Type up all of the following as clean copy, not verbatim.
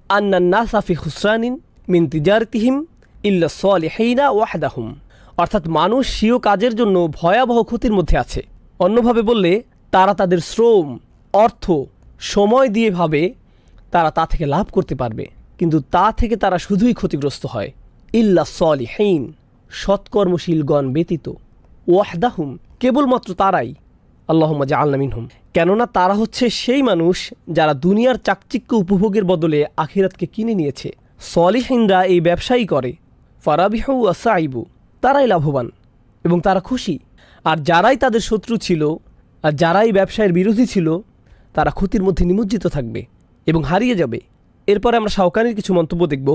আন্নান NASA ফি খুসরানিন মিন তিজারতিহিম ইল্লা সালিহিনা ওয়াহদাহুম, অর্থাৎ মানুষ স্বীয় কাজের জন্য ভয়াবহ ক্ষতির মধ্যে আছে। অন্যভাবে বললে তারা তাদের শ্রম, অর্থ, সময় দিয়ে ভাবে তারা তা থেকে লাভ করতে পারবে, কিন্তু তা থেকে তারা শুধুই ক্ষতিগ্রস্ত হয়। ইল্লা সালিহিন, সৎকর্মশীলগণ ব্যতীত, ওয়াহদাহুম, কেবলমাত্র তারাই, আল্লাহুম্মা জাআলনা মিনহুম, কেননা তারা হচ্ছে সেই মানুষ যারা দুনিয়ার চাকচিক্য উপভোগের বদলে আখিরাতকে কিনে নিয়েছে। সলিহিনরা এই ব্যবসায়ী করে, ফারাবিহু ওয়াসাইবু, তারাই লাভবান এবং তারা খুশি। আর যারাই তাদের শত্রু ছিল আর যারাই ব্যবসায়ের বিরোধী ছিল তারা ক্ষতির মধ্যে নিমজ্জিত থাকবে এবং হারিয়ে যাবে। এরপরে আমরা শাওকানির কিছু মন্তব্য দেখব।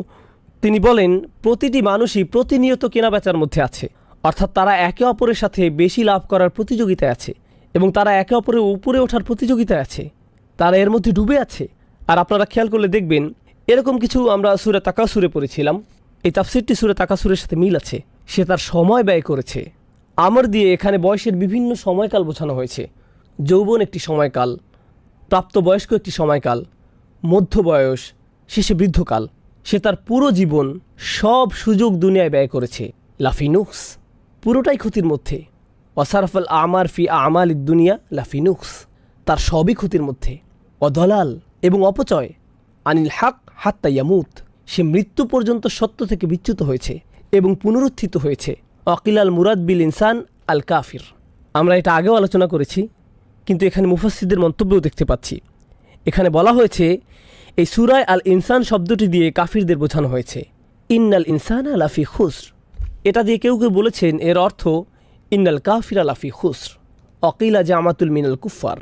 তিনি বলেন, প্রতিটি মানুষই প্রতিনিয়ত কেনাবেচার মধ্যে আছে, অর্থাৎ তারা একে অপরের সাথে বেশি লাভ করার প্রতিযোগিতায় আছে এবং তারা একে অপরের উপরে ওঠার প্রতিযোগিতায় আছে, তারা এর মধ্যে ডুবে আছে। আর আপনারা খেয়াল করলে দেখবেন এরকম কিছু আমরা সূরা তাকাসুরে পড়েছিলাম, এই তাফসীরটি সূরা তাকাসুরের সাথে মিল আছে। সে তার সময় ব্যয় করেছে। আমর দিয়ে এখানে বয়সের বিভিন্ন সময়কাল বোঝানো হয়েছে। যৌবন একটি সময়কাল, প্রাপ্তবয়স্ক একটি সময়কাল, মধ্য বয়স, শেষে বৃদ্ধকাল। সে তার পুরো জীবন সব সুযোগ দুনিয়ায় ব্যয় করেছে। লাফিনুক্স, পুরোটাই ক্ষতির মধ্যে। ওয়াসারফাল আমার ফি আমাল দুনিয়া লাফিনুক্স, তার সবই ক্ষতির মধ্যে। অদলাল, এবং অপচয়। আনিল হাক হাত্তা ইয়ামুত, সে মৃত্যু পর্যন্ত সত্য থেকে বিচ্যুত হয়েছে এবং পুনরুত্থিত হয়েছে। অকিল আল মুরাদ বিল ইনসান আল কাফির, আমরা এটা আগেও আলোচনা করেছি, কিন্তু এখানে মুফাসসিরদের মন্তব্যও দেখতে পাচ্ছি। এখানে বলা হয়েছে এই সূরায় আল ইনসান শব্দটি দিয়ে কাফিরদের বোঝানো হয়েছে। ইন্নাল ইনসানা লাফি খুসর, এটা দিয়ে কেউ কেউ বলেছেন এর অর্থ ইন্নাল কাফিরা লাফি খুসর অকিলা জামাতুল মিনাল কুফার।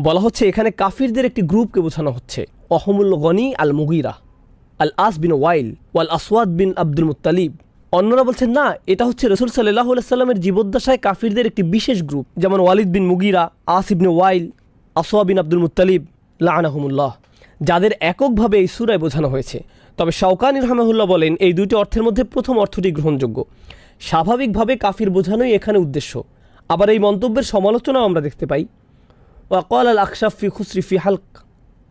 বলা হচ্ছে এখানে কাফিরদের একটি গ্রুপকে বোঝানো হচ্ছে। অহমুল গনি আল মুগিরা, আল আস বিন ওয়াইল, ওয়াল আসওয়াদ বিন আব্দুল মুত্তালিব। অন্যরা বলছেন না, এটা হচ্ছে রাসূল সাল্লাল্লাহু আলাইহি সাল্লামের জীবদ্দশায় কাফিরদের একটি বিশেষ গ্রুপ, যেমন ওয়ালিদ বিন মুগিরা, আস ইবনে ওয়াইল, আসওয়াদ বিন আব্দুল মুত্তালিব লাআনাহুমুল্লাহ, যাদের এককভাবে এই সূরায় বোঝানো হয়েছে। তবে শাওকানি রাহমাহুল্লাহ বলেন এই দুটি অর্থের মধ্যে প্রথম অর্থটি গ্রহণযোগ্য। স্বাভাবিকভাবে কাফির বোঝানোই এখানে উদ্দেশ্য। আবার এই মন্তব্যের সমালোচনাও আমরা দেখতে পাই। ওয়াকাল আল আখশাফ ফি খুসরি ফি হালক,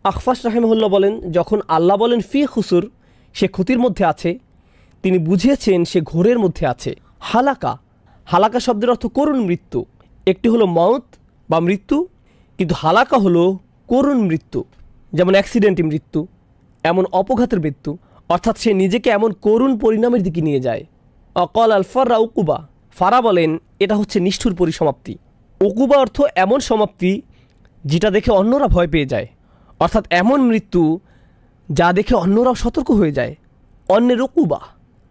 আখফাশ রাহিমাহুল্লাহ বলেন যখন আল্লাহ বলেন ফি খুসুর, সে ক্ষতির মধ্যে আছে, তিনি বুঝিয়েছেন সে ঘোরের মধ্যে আছে। হালাকা, হালাকা শব্দের অর্থ করুণ মৃত্যু। একটি হলো মউত বা মৃত্যু, কিন্তু হালাকা হলো করুণ মৃত্যু, যেমন অ্যাক্সিডেন্টি মৃত্যু, এমন অপঘাতের মৃত্যু, অর্থাৎ সে নিজেকে এমন করুণ পরিণামের দিকে নিয়ে যায়। অকল আল ফাররা উকুবা, ফারা বলেন এটা হচ্ছে নিষ্ঠুর পরিসমাপ্তি। উকুবা অর্থ এমন সমাপ্তি যেটা দেখে অন্যরা ভয় পেয়ে যায়, অর্থাৎ এমন মৃত্যু যা দেখে অন্যরাও সতর্ক হয়ে যায়। অন্যের উকুবা,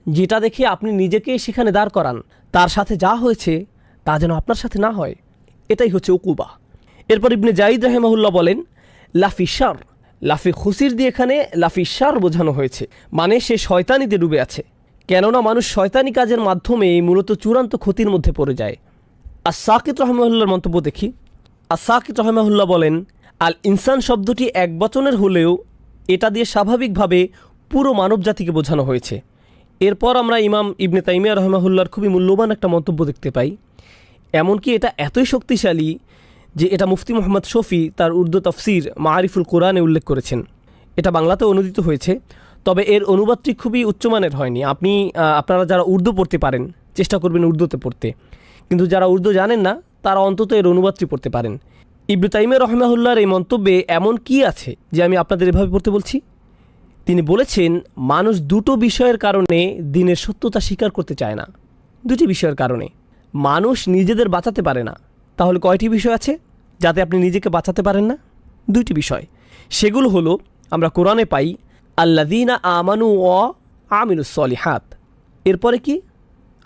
যেটা দেখে আপনি নিজেকে সেখানে দাঁড় করান, তার সাথে যা হয়েছে তা যেন আপনার সাথে না হয়, এটাই হচ্ছে উকুবা। এরপর ইবনে জাইদ রাহিমাহুল্লাহ বলেন লাফি শার, লাফি খুসির দিয়ে এখানে লাফি শার বোঝানো হয়েছে, মানে সে শয়তানিতে ডুবে আছে, কেননা মানুষ শয়তানি কাজের মাধ্যমে মূলত চূড়ান্ত ক্ষতির মধ্যে পড়ে যায়। আস-সাকিত রাহিমাহুল্লাহর মন্তব্য দেখি। আস-সাকিত রাহিমাহুল্লাহ বলেন আল ইনসান শব্দটি এক বচনের হলেও এটা দিয়ে স্বাভাবিকভাবে পুরো মানব জাতিকে বোঝানো হয়েছে। এরপর আমরা ইমাম ইবনে তাইমিয়া রাহিমাহুল্লাহর খুবই মূল্যবান একটা মন্তব্য দেখতে পাই। এমনকি এটা এতই শক্তিশালী যে এটা মুফতি মোহাম্মদ শফি তার উর্দু তাফসির মাআরিফুল কোরআনে উল্লেখ করেছেন। এটা বাংলাতে অনুদিত হয়েছে, তবে এর অনুবাদটি খুবই উচ্চমানের হয়নি। আপনারা যারা উর্দু পড়তে পারেন চেষ্টা করবেন উর্দুতে পড়তে, কিন্তু যারা উর্দু জানেন না তারা অন্তত এর অনুবাদটি পড়তে পারেন। ইবনে তাইমিয়া রাহিমাহুল্লাহর এই মন্তব্যে এমন কি আছে যে আমি আপনাদের এভাবে পড়তে বলছি? তিনি বলেছেন মানুষ দুটো বিষয়ের কারণে দিনের সত্যতা স্বীকার করতে চায় না। দুটি বিষয়ের কারণে মানুষ নিজেদের বাঁচাতে পারে না। তাহলে কয়টি বিষয় আছে যাতে আপনি নিজেকে বাঁচাতে পারেন না? দুইটি বিষয়। সেগুলো হলো আমরা কোরআনে পাই আল্লাযীনা আমানু ওয়া আমিলুস সলিহাত, এরপরে কি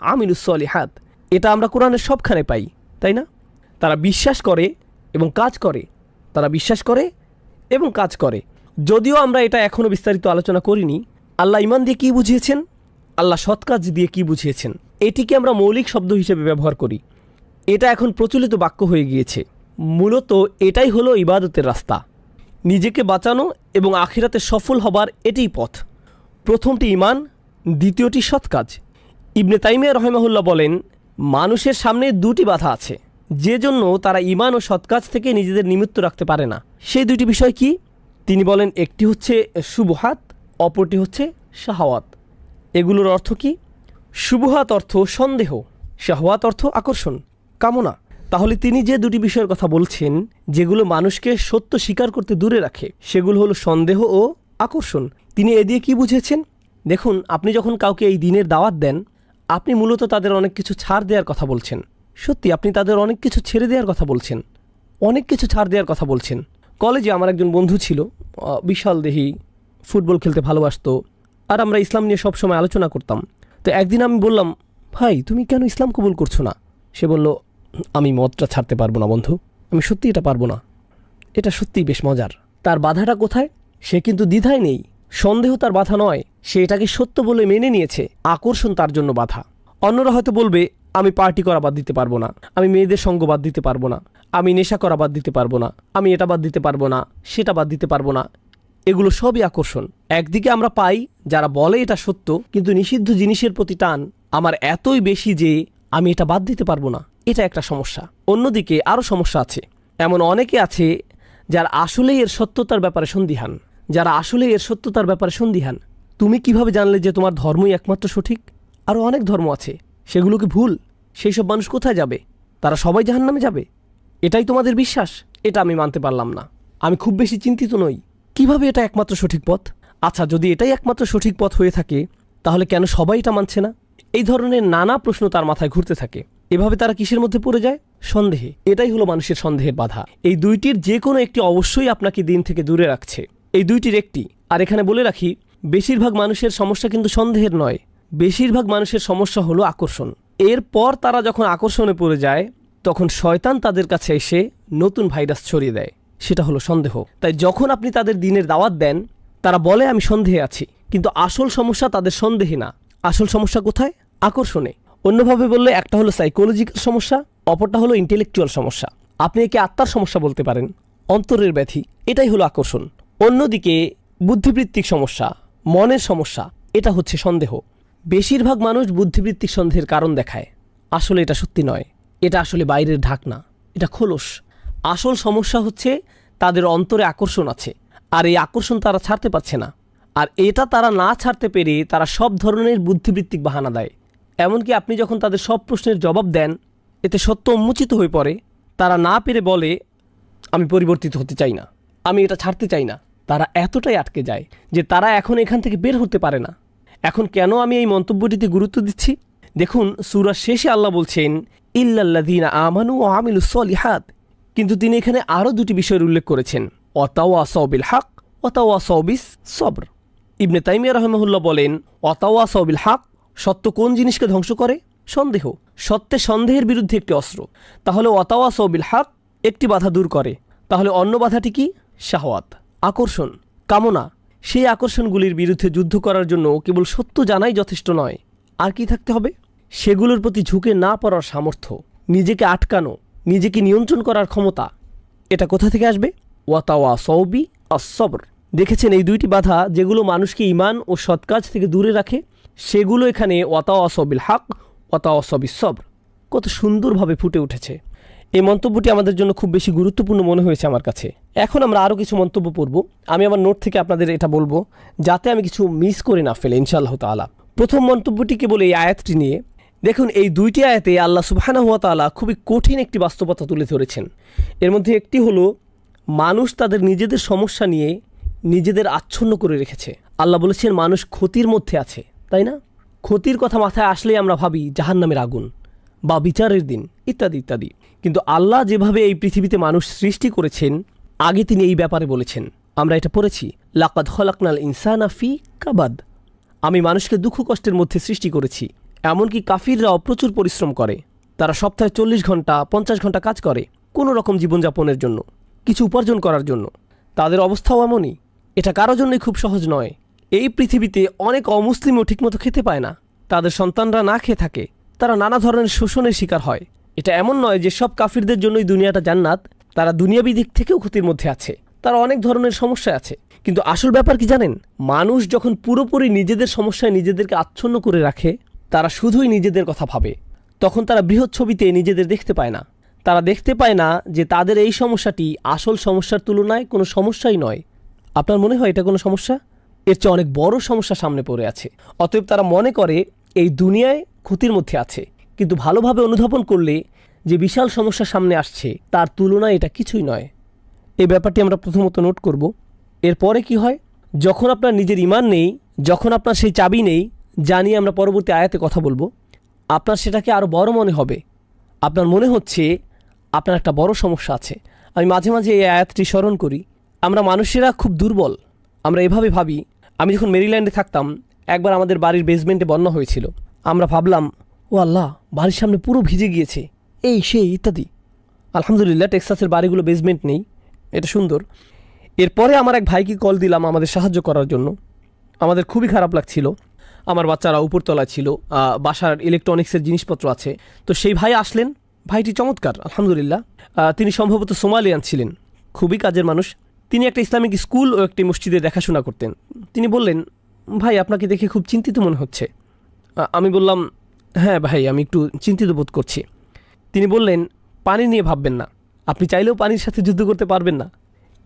আমিলুস সলিহাত, এটা আমরা কোরআনের সবখানে পাই, তাই না? তারা বিশ্বাস করে এবং কাজ করে, তারা বিশ্বাস করে এবং কাজ করে। যদিও আমরা এটা এখনও বিস্তারিত আলোচনা করিনি। আল্লাহ ঈমান দিয়ে কী বুঝিয়েছেন, আল্লাহ সৎ কাজ দিয়ে কী বুঝিয়েছেন, এটিকে আমরা মৌলিক শব্দ হিসেবে ব্যবহার করি। এটা এখন প্রচলিত বাক্য হয়ে গিয়েছে। মূলত এটাই হলো ইবাদতের রাস্তা, নিজেকে বাঁচানো এবং আখিরাতে সফল হবার এটাই পথ। প্রথমটি ঈমান, দ্বিতীয়টি সৎ কাজ। ইবনে তাইমিয়া রাহিমাহুল্লাহ বলেন মানুষের সামনে দুটি বাধা আছে, যে জন্য তারা ঈমান ও সৎ কাজ থেকে নিজেদের নিমিত্ত রাখতে পারে না। সেই দুটি বিষয় কি? তিনি বলেন একটি হচ্ছে শুবহাত, অপরটি হচ্ছে শাহওয়াত। এগুলোর অর্থ কি? শুবহাত অর্থ সন্দেহ, শাহওয়াত অর্থ আকর্ষণ, কামনা। তাহলে তিনি যে দুটি বিষয়ের কথা বলছেন যেগুলো মানুষকে সত্য স্বীকার করতে দূরে রাখে, সেগুলো হলো সন্দেহ ও আকর্ষণ। তিনি এ দিয়ে কী বুঝেছেন? দেখুন, আপনি যখন কাউকে এই দিনের দাওয়াত দেন, আপনি মূলত তাদের অনেক কিছু ছাড় দেওয়ার কথা বলছেন। সত্যি আপনি তাদের অনেক কিছু ছেড়ে দেওয়ার কথা বলছেন, অনেক কিছু ছাড় দেওয়ার কথা বলছেন। কলেজে আমার একজন বন্ধু ছিল, বিশাল দেহি, ফুটবল খেলতে ভালোবাসতো, আর আমরা ইসলাম নিয়ে সবসময় আলোচনা করতাম। তো একদিন আমি বললাম, ভাই তুমি কেন ইসলাম কবুল করছো না? সে বলল, আমি মদটা ছাড়তে পারবো না বন্ধু, আমি সত্যি এটা পারবো না। এটা সত্যিই বেশ মজার। তার বাধাটা কোথায়? সে কিন্তু দ্বিধায় নেই, সন্দেহ তার বাধা নয়, সে এটাকে সত্য বলে মেনে নিয়েছে, আকর্ষণ তার জন্য বাধা। অন্যরা হয়তো বলবে, আমি পার্টি করা বাদ দিতে পারবো না, আমি মেয়েদের সঙ্গ বাদ দিতে পারবো না, আমি নেশা করা বাদ দিতে পারবো না, আমি এটা বাদ দিতে পারবো না, সেটা বাদ দিতে পারবো না। এগুলো সবই আকর্ষণ। একদিকে আমরা পাই যারা বলে এটা সত্য, কিন্তু নিষিদ্ধ জিনিসের প্রতি টান আমার এতই বেশি যে আমি এটা বাদ দিতে পারবো না, এটা একটা সমস্যা। অন্যদিকে আরও সমস্যা আছে, এমন অনেকে আছে যারা আসলেই এর সত্যতার ব্যাপারে সন্দিহান, যারা আসলে এর সত্যতার ব্যাপারে সন্দিহান। তুমি কিভাবে জানলে যে তোমার ধর্মই একমাত্র সঠিক? আরও অনেক ধর্ম আছে, সেগুলো কি ভুল? সেই সব মানুষ কোথায় যাবে? তারা সবাই জাহান্নামে যাবে? এটাই তোমাদের বিশ্বাস? এটা আমি মানতে পারলাম না। আমি খুব বেশি চিন্তিত নই, কিভাবে এটা একমাত্র সঠিক পথ? আচ্ছা, যদি এটাই একমাত্র সঠিক পথ হয়ে থাকে, তাহলে কেন সবাই এটা মানছে না? এই ধরনের নানা প্রশ্ন তার মাথায় ঘুরতে থাকে। এভাবে তারা কিসের মধ্যে পড়ে যায়? সন্দেহে। এটাই হলো মানুষের সন্দেহের বাধা। এই দুইটির যে কোনো একটি অবশ্যই আপনাকে দিন থেকে দূরে রাখছে, এই দুইটির একটি। আর এখানে বলে রাখি, বেশিরভাগ মানুষের সমস্যা কিন্তু সন্দেহের নয়, বেশিরভাগ মানুষের সমস্যা হলো আকর্ষণ। এরপর তারা যখন আকর্ষণে পড়ে যায়, তখন শয়তান তাদের কাছে এসে নতুন ভাইরাস ছড়িয়ে দেয়, সেটা হলো সন্দেহ। তাই যখন আপনি তাদের দিনের দাওয়াত দেন, তারা বলে আমি সন্দেহে আছি, কিন্তু আসল সমস্যা তাদের সন্দেহে না। আসল সমস্যা কোথায়? আকর্ষণে। অন্যভাবে বললে, একটা হলো সাইকোলজিক্যাল সমস্যা, অপরটা হলো ইন্টেলেকচুয়াল সমস্যা। আপনি একে আত্মার সমস্যা বলতে পারেন, অন্তরের ব্যাধি। এটাই হলো আকর্ষণ। অন্যদিকে বুদ্ধিবৃত্তিক সমস্যা, মনের সমস্যা, এটা হচ্ছে সন্দেহ। বেশিরভাগ মানুষ বুদ্ধিবৃত্তিক সন্দেহের কারণ দেখায়, আসলে এটা সত্যি নয়, এটা আসলে বাইরের ঢাকনা, এটা খোলস। আসল সমস্যা হচ্ছে তাদের অন্তরে আকর্ষণ আছে, আর এই আকর্ষণ তারা ছাড়তে পারছে না। আর এটা তারা না ছাড়তে পেরে তারা সব ধরনের বুদ্ধিবৃত্তিক বাহানা দেয়। এমনকি আপনি যখন তাদের সব প্রশ্নের জবাব দেন, এতে সত্য উন্মোচিত হয়ে পড়ে, তারা না পেরে বলে, আমি পরিবর্তিত হতে চাই না, আমি এটা ছাড়তে চাই না। তারা এতটাই আটকে যায় যে তারা এখন এখান থেকে বের হতে পারে না। এখন কেন আমি এই মন্তব্যটিতে গুরুত্ব দিচ্ছি? দেখুন, সূরার শেষে আল্লাহ বলছেন, ইল্লাল্লাযীনা আমানু ওয়া আমিলুস সলিহাত। কিন্তু তিনি এখানে আরও দুটি বিষয়ের উল্লেখ করেছেন, ওয়াতাওয়াসাউ বিল হক ওয়াতাওয়াসাউ বিস সবর। ইবনে তাইমিয়া রাহিমাহুল্লাহ বলেন, ওয়াতাওয়াসাউ বিল হক, সত্য কোন জিনিসকে ধ্বংস করে? সন্দেহ। সত্যে সন্দেহের বিরুদ্ধে একটি অস্ত্র। তাহলে ওয়াতাওয়াসাউ বিল হক একটি বাধা দূর করে। তাহলে অন্য বাধাটি কি? শাহওয়াত, আকর্ষণ, কামনা। সেই আকর্ষণগুলির বিরুদ্ধে যুদ্ধ করার জন্য কেবল সত্য জানাই যথেষ্ট নয়, আর কি থাকতে হবে? সেগুলোর প্রতি ঝুঁকে না পড়ার সামর্থ্য, নিজেকে আটকানো, নিজেকে নিয়ন্ত্রণ করার ক্ষমতা। এটা কোথা থেকে আসবে? ওয়াতাওয়াসাউ বি আস-সবর। দেখেছেন, এই দুইটি বাধা যেগুলো মানুষকে ঈমান ও সৎকাজ থেকে দূরে রাখে, সেগুলো এখানে ওয়াতাওয়াসাউ বিল হক ওয়াতাওয়াসাউ বিস সবর কত সুন্দরভাবে ফুটে উঠেছে। এই মন্তব্যটি আমাদের জন্য খুব বেশি গুরুত্বপূর্ণ মনে হয়েছে আমার কাছে। এখন আমরা আরও কিছু মন্তব্য পড়ব। আমি আমার নোট থেকে আপনাদের এটা বলবো, যাতে আমি কিছু মিস করে না ফেলে, ইনশাআল্লাহ তাআলা। প্রথম মন্তব্যটি কেবল এই আয়াতটি নিয়ে। দেখুন, এই দুইটি আয়াতে আল্লাহ সুবহানাহু ওয়া তাআলা খুবই কঠিন একটি বাস্তবতা তুলে ধরেছেন। এর মধ্যে একটি হলো, মানুষ তাদের নিজেদের সমস্যা নিয়ে নিজেদের আচ্ছন্ন করে রেখেছে। আল্লাহ বলেছেন মানুষ ক্ষতির মধ্যে আছে, তাই না? ক্ষতির কথা মাথায় আসলেই আমরা ভাবি জাহান্নামের আগুন বা বিচারের দিন ইত্যাদি ইত্যাদি। কিন্তু আল্লাহ যেভাবে এই পৃথিবীতে মানুষ সৃষ্টি করেছেন, আগে তিনি এই ব্যাপারে বলেছেন। আমরা এটা পড়েছি, লাকাদ খলাকনাল ইনসানা ফি কাবাদ। আমি মানুষকে দুঃখ কষ্টের মধ্যে সৃষ্টি করেছি। এমনকি কাফিররাও প্রচুর পরিশ্রম করে। তারা সপ্তাহে 40 ঘন্টা 50 ঘন্টা কাজ করে কোনো রকম জীবনযাপনের জন্য, কিছু উপার্জন করার জন্য। তাদের অবস্থাও এমনই। এটা কারোর জন্যই খুব সহজ নয়। এই পৃথিবীতে অনেক অমুসলিমও ঠিকমতো খেতে পায় না, তাদের সন্তানরা না খেয়ে থাকে, তারা নানা ধরনের শোষণের শিকার হয়। এটা এমন নয় যে সব কাফিরদের জন্যই দুনিয়াটা জান্নাত, তারা দুনিয়াবি দিক থেকেও ক্ষতির মধ্যে আছে, তারা অনেক ধরনের সমস্যা আছে। কিন্তু আসল ব্যাপার কি জানেন? মানুষ যখন পুরোপুরি নিজেদের সমস্যায় নিজেদেরকে আচ্ছন্ন করে রাখে, তারা শুধুই নিজেদের কথা ভাবে, তখন তারা বৃহৎ ছবিতে নিজেদের দেখতে পায় না। তারা দেখতে পায় না যে তাদের এই সমস্যাটি আসল সমস্যার তুলনায় কোনো সমস্যাই নয়। আপনার মনে হয় এটা কোনো সমস্যা? এর চেয়ে অনেক বড় সমস্যা সামনে পড়ে আছে। অতএব তারা মনে করে এই দুনিয়ায় ক্ষতির মধ্যে আছে, কিন্তু ভালোভাবে অনুধাবন করলে যে বিশাল সমস্যা সামনে আসছে তার তুলনায় এটা কিছুই নয়। এই ব্যাপারটি আমরা প্রথমত নোট করব। এরপরে কি হয়, যখন আপনার নিজের ঈমান নেই, যখন আপনার সেই চাবি নেই, জানিয়ে আমরা পরবর্তী আয়াতে কথা বলবো, আপনার সেটাকে আরও বড় মনে হবে। আপনার মনে হচ্ছে আপনার একটা বড় সমস্যা আছে। আমি মাঝে মাঝে এই আয়াতটি স্মরণ করি। আমরা মানুষেরা খুব দুর্বল। আমরা এভাবে ভাবি, আমি যখন মেরিল্যান্ডে থাকতাম, একবার আমাদের বাড়ির বেসমেন্টে বন্যা হয়েছিল। আমরা ভাবলাম, ও আল্লাহ, বাড়ির সামনে পুরো ভিজে গিয়েছে, এই সেই ইত্যাদি। আলহামদুলিল্লাহ টেক্সাসের বাড়িগুলো বেসমেন্ট নেই, এটা সুন্দর। এরপরে আমার এক ভাইকে কল দিলাম আমাদের সাহায্য করার জন্য। আমাদের খুবই খারাপ লাগছিল। আমার বাচ্চারা উপরতলায় ছিল, বাসার ইলেকট্রনিক্সের জিনিসপত্র আছে। তো সেই ভাই আসলেন। ভাইটি চমৎকার, আলহামদুলিল্লাহ। তিনি সম্ভবত সোমালিয়ান ছিলেন, খুবই কাজের মানুষ। তিনি একটা ইসলামিক স্কুল ও একটি মসজিদে দেখাশোনা করতেন। তিনি বললেন, ভাই আপনাকে দেখে খুব চিন্তিত মনে হচ্ছে। আমি বললাম, হ্যাঁ ভাই, আমি একটু চিন্তিত বোধ করছি। তিনি বললেন, পানি নিয়ে ভাববেন না, আপনি চাইলেও পানির সাথে যুদ্ধ করতে পারবেন না।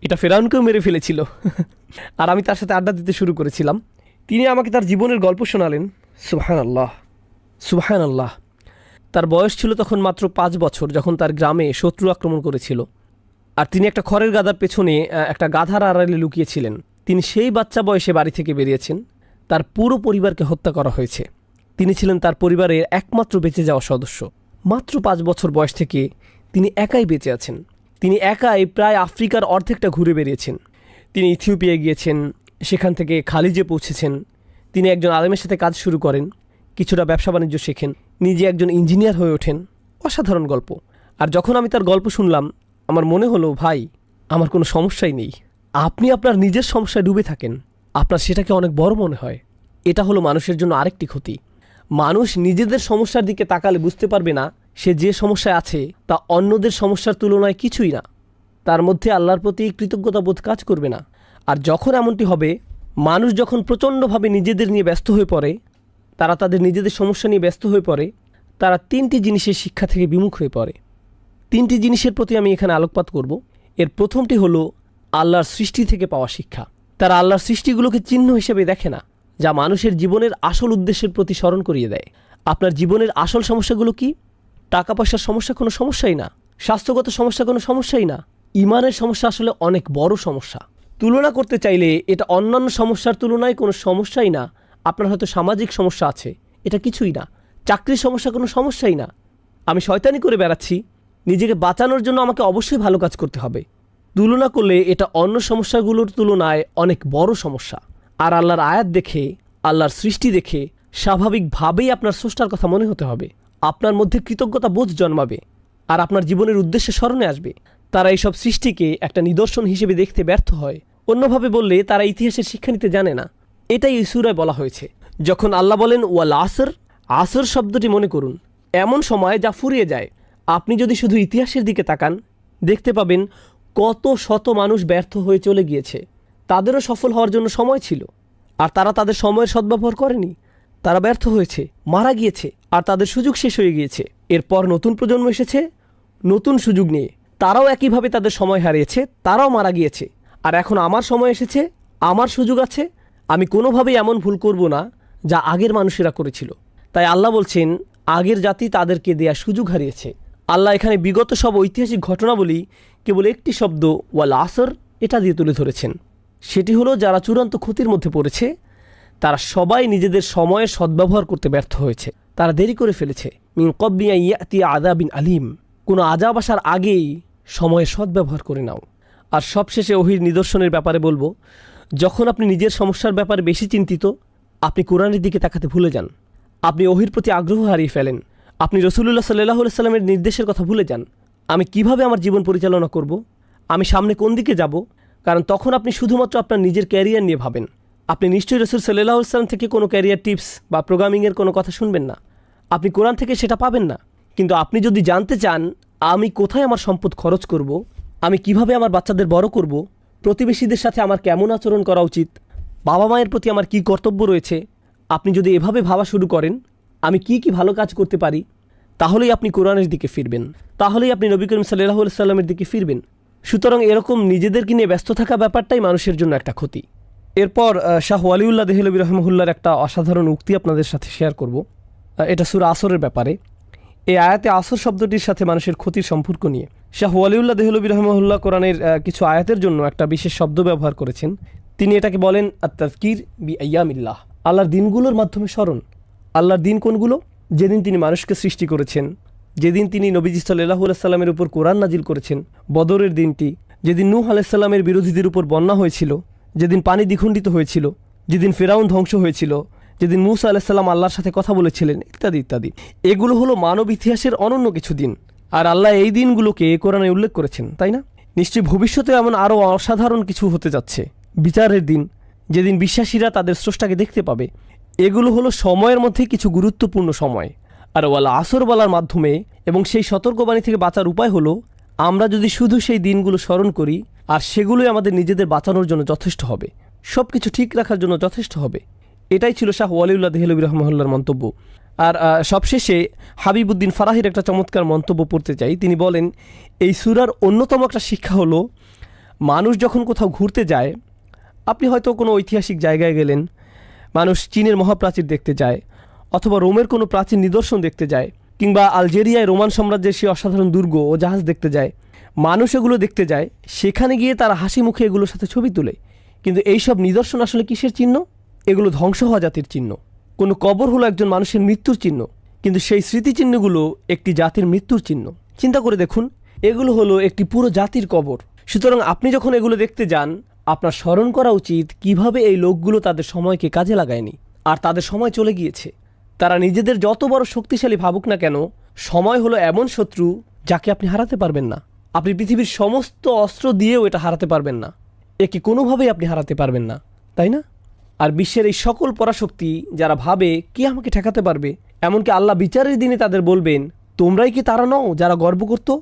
এটা ফেরাউনকেও মেরে ফেলেছিল। আর আমি তার সাথে আড্ডা দিতে শুরু করেছিলাম। তিনি আমাকে তার জীবনের গল্প শোনালেন। সুবহানাল্লাহ, সুবহানাল্লাহ। তার বয়স ছিল তখন মাত্র 5 বছর, যখন তার গ্রামে শত্রু আক্রমণ করেছিল। আর তিনি একটা খড়ের গাদার পেছনে একটা গাধার আড়ালে লুকিয়েছিলেন। তিনি সেই বাচ্চা বয়সে বাড়ি থেকে বেরিয়েছেন। তার পুরো পরিবারকে হত্যা করা হয়েছে। তিনি ছিলেন তার পরিবারের একমাত্র বেঁচে যাওয়া সদস্য। মাত্র 5 বছর বয়স থেকে তিনি একাই বেঁচে আছেন। তিনি একাই প্রায় আফ্রিকার অর্ধেকটা ঘুরে বেরিয়েছেন। তিনি ইথিওপিয়ায় গিয়েছেন, সেখান থেকে খালিজে পৌঁছেছেন। তিনি একজন আলেমের সাথে কাজ শুরু করেন, কিছুটা ব্যবসা বাণিজ্য শেখেন, নিজে একজন ইঞ্জিনিয়ার হয়ে ওঠেন। অসাধারণ গল্প। আর যখন আমি তার গল্প শুনলাম, আমার মনে হলো, ভাই, আমার কোনো সমস্যাই নেই। আপনি আপনার নিজের সমস্যায় ডুবে থাকেন, আপনার সেটাকে অনেক বড় মনে হয়। এটা হলো মানুষের জন্য আরেকটি ক্ষতি। মানুষ নিজেদের সমস্যার দিকে তাকালে বুঝতে পারবে না সে যে সমস্যায় আছে তা অন্যদের সমস্যার তুলনায় কিছুই না। তার মধ্যে আল্লাহর প্রতি কৃতজ্ঞতা বোধ কাজ করবে না। আর যখন এমনটি হবে, মানুষ যখন প্রচণ্ডভাবে নিজেদের নিয়ে ব্যস্ত হয়ে পড়ে, তারা তাদের নিজেদের সমস্যা নিয়ে ব্যস্ত হয়ে পড়ে, তারা 3টি জিনিসের শিক্ষা থেকে বিমুখ হয়ে পড়ে। 3টি জিনিসের প্রতি আমি এখানে আলোকপাত করব। এর প্রথমটি হলো আল্লাহর সৃষ্টি থেকে পাওয়া শিক্ষা। তারা আল্লাহর সৃষ্টিগুলোকে চিহ্ন হিসেবে দেখে না, যা মানুষের জীবনের আসল উদ্দেশ্যের প্রতি স্মরণ করিয়ে দেয়। আপনার জীবনের আসল সমস্যাগুলো কি? টাকা পয়সার সমস্যা কোনো সমস্যাই না, স্বাস্থ্যগত সমস্যা কোনো সমস্যাই না। ইমানের সমস্যা আসলে অনেক বড় সমস্যা। তুলনা করতে চাইলে এটা অন্যান্য সমস্যার তুলনায় কোনো সমস্যাই না। আপনার হয়তো সামাজিক সমস্যা আছে, এটা কিছুই না। চাকরির সমস্যা কোনো সমস্যাই না। আমি শয়তানি করে বেড়াচ্ছি, নিজেকে বাঁচানোর জন্য আমাকে অবশ্যই ভালো কাজ করতে হবে। তুলনা করলে এটা অন্য সমস্যাগুলোর তুলনায় অনেক বড় সমস্যা। আর আল্লাহর আয়াত দেখে, আল্লাহর সৃষ্টি দেখে স্বাভাবিকভাবেই আপনার স্রষ্টার কথা মনে হতে হবে। আপনার মধ্যে কৃতজ্ঞতা বোধ জন্মাবে, আর আপনার জীবনের উদ্দেশ্যে স্মরণে আসবে। তারা এইসব সৃষ্টিকে একটা নিদর্শন হিসেবে দেখতে ব্যর্থ হয়। অন্যভাবে বললে তারা ইতিহাসের শিক্ষা নিতে জানে না। এটাই এই সূরায় বলা হয়েছে। যখন আল্লাহ বলেন ওয়াল আসর, আসর শব্দটি মনে করুন, এমন সময় যা ফুরিয়ে যায়। আপনি যদি শুধু ইতিহাসের দিকে তাকান, দেখতে পাবেন কত শত মানুষ ব্যর্থ হয়ে চলে গিয়েছে। তাদেরও সফল হওয়ার জন্য সময় ছিল, আর তারা তাদের সময়ের সদ্ব্যবহার করেনি। তারা ব্যর্থ হয়েছে, মারা গিয়েছে, আর তাদের সুযোগ শেষ হয়ে গিয়েছে। এরপর নতুন প্রজন্ম এসেছে নতুন সুযোগ নিয়ে, তারাও একইভাবে তাদের সময় হারিয়েছে, তারাও মারা গিয়েছে। আর এখন আমার সময় এসেছে, আমার সুযোগ আছে, আমি কোনোভাবেই এমন ভুল করব না যা আগের মানুষেরা করেছিল। তাই আল্লাহ বলছেন, আগের জাতি তাদেরকে দেয়া সুযোগ হারিয়েছে। আল্লাহ এখানে বিগত সব ঐতিহাসিক ঘটনাবলী কেবল একটি শব্দ ওয়াল আসর এটা দিয়ে তুলে ধরেছেন। সেটি হলো, যারা চূড়ান্ত ক্ষতির মধ্যে পড়েছে, তারা সবাই নিজেদের সময়ের সদ্ব্যবহার করতে ব্যর্থ হয়েছে। তারা দেরি করে ফেলেছে। মিন কবলিয়া ইয়াতি আযাবিন আলিম, কোনো আযাব আসার আগেই সময়ের সদ্ব্যবহার করে নাও। আর সবশেষে ওহির নিদর্শনের ব্যাপারে বলবো, যখন আপনি নিজের সমস্যার ব্যাপারে বেশি চিন্তিত, আপনি কোরআনের দিকে তাকাতে ভুলে যান। আপনি ওহির প্রতি আগ্রহ হারিয়ে ফেলেন। আপনি রাসূলুল্লাহ সাল্লাল্লাহু আলাইহি সাল্লামের নির্দেশের কথা ভুলে যান। আমি কিভাবে আমার জীবন পরিচালনা করব, আমি সামনে কোন দিকে যাব। কারণ তখন আপনি শুধুমাত্র আপনার নিজের ক্যারিয়ার নিয়ে ভাবেন। আপনি নিশ্চয়ই রাসূল সাল্লাল্লাহু আলাইহি সাল্লাম থেকে কোনো ক্যারিয়ার টিপস বা প্রোগ্রামিংয়ের কোনো কথা শুনবেন না। আপনি কোরআন থেকে সেটা পাবেন না। কিন্তু আপনি যদি জানতে চান আমি কোথায় আমার সম্পদ খরচ করব, আমি কিভাবে আমার বাচ্চাদের বড় করব, প্রতিবেশীদের সাথে আমার কেমন আচরণ করা উচিত, বাবা মায়ের প্রতি আমার কি কর্তব্য রয়েছে, আপনি যদি এভাবে ভাবা শুরু করেন আমি কি কি ভালো কাজ করতে পারি, তাহলেই আপনি কোরআনের দিকে ফিরবেন, তাহলেই আপনি নবী করিম সাল্লাল্লাহু আলাইহি সাল্লামের দিকে ফিরবেন। সুতরাং এরকম নিজেদেরকে নিয়ে ব্যস্ত থাকা ব্যাপারটাই মানুষের জন্য একটা ক্ষতি। এরপর শাহ ওয়ালিউল্লাহ দেহলভী রহমহুল্লার একটা অসাধারণ উক্তি আপনাদের সাথে শেয়ার করব। এটা সূরা আসরের ব্যাপারে। এই আয়াতে আসর শব্দটির সাথে মানুষের ক্ষতির সম্পর্ক নিয়ে শাহ ওয়ালিউল্লাহ দেহলভী রহমহুল্লাহ কোরআনের কিছু আয়াতের জন্য একটা বিশেষ শব্দ ব্যবহার করেছেন। তিনি এটাকে বলেন আত-তাযকির বি আইয়ামিল্লাহ, আল্লাহর দিনগুলোর মাধ্যমে স্মরণ। আল্লাহর দিন কোনগুলো? যেদিন তিনি মানুষকে সৃষ্টি করেছেন, যেদিন তিনি নবীজি সাল্লাল্লাহু আলাইহি সাল্লামের উপর কোরআন নাজিল করেছেন, বদরের দিনটি, যেদিন নূহ আলাইহিস সালামের বিরোধীদের উপর বন্যা হয়েছিল, যেদিন পানি দ্বিখণ্ডিত হয়েছিল, যেদিন ফেরাউন ধ্বংস হয়েছিল, যেদিন মূসা আলাইহিস সালাম আল্লাহর সাথে কথা বলেছিলেন, ইত্যাদি ইত্যাদি। এগুলো হলো মানব ইতিহাসের অনন্য কিছু দিন, আর আল্লাহ এই দিনগুলোকে কোরআনে উল্লেখ করেছেন, তাই না? নিশ্চয়ই ভবিষ্যতে এমন আরও অসাধারণ কিছু হতে যাচ্ছে। বিচারের দিন, যেদিন বিশ্বাসীরা তাদের স্রষ্টাকে দেখতে পাবে। এগুলো হলো সময়ের মধ্যে কিছু গুরুত্বপূর্ণ সময়। আর ওয়াল আসর বলার মাধ্যমে এবং সেই সতর্কবাণী থেকে বাঁচার উপায় হলো আমরা যদি শুধু সেই দিনগুলো স্মরণ করি, আর সেগুলোই আমাদের নিজেদের বাঁচানোর জন্য যথেষ্ট হবে, সব কিছু ঠিক রাখার জন্য যথেষ্ট হবে। এটাই ছিল শাহ ওয়ালিউল্লাহ দেহলভী রহমহুল্লাহর মন্তব্য। আর সবশেষে হাবিবুদ্দিন ফারাহির একটা চমৎকার মন্তব্য পড়তে চাই। তিনি বলেন, এই সূরার অন্যতম একটা শিক্ষা হলো, মানুষ যখন কোথাও ঘুরতে যায়, আপনি হয়তো কোনো ঐতিহাসিক জায়গায় গেলেন, মানুষ চীনের মহাপ্রাচীর দেখতে যায়, অথবা রোমের কোনো প্রাচীন নিদর্শন দেখতে যায়, কিংবা আলজেরিয়ায় রোমান সাম্রাজ্যের সেই অসাধারণ দুর্গ ও জাহাজ দেখতে যায়। মানুষ এগুলো দেখতে যায়, সেখানে গিয়ে তারা হাসি মুখে এগুলোর সাথে ছবি তুলে। কিন্তু এইসব নিদর্শন আসলে কিসের চিহ্ন? এগুলো ধ্বংস হওয়া জাতির চিহ্ন। কোনো কবর হলো একজন মানুষের মৃত্যুর চিহ্ন, কিন্তু সেই স্মৃতিচিহ্নগুলো একটি জাতির মৃত্যুর চিহ্ন। চিন্তা করে দেখুন, এগুলো হলো একটি পুরো জাতির কবর। সুতরাং আপনি যখন এগুলো দেখতে যান, আপনার স্মরণ করা উচিত কিভাবে এই লোকগুলো তাদের সময়কে কাজে লাগায়নি, আর তাদের সময় চলে গিয়েছে। তারা নিজেদের যত বড় শক্তিশালী ভাবুক না কেন, সময় হলো এমন শত্রু যাকে আপনি হারাতে পারবেন না। আপনি পৃথিবীর সমস্ত অস্ত্র দিয়েও এটা হারাতে পারবেন না, একে কোনোভাবেই আপনি হারাতে পারবেন না, তাই না? আর বিশ্বের এই সকল পরাশক্তি যারা ভাবে কে আমাকে ঠেকাতে পারবে, এমনকি আল্লাহ বিচারের দিনে তাদের বলবেন, তোমরাই কি তারা নও যারা গর্ব করতো?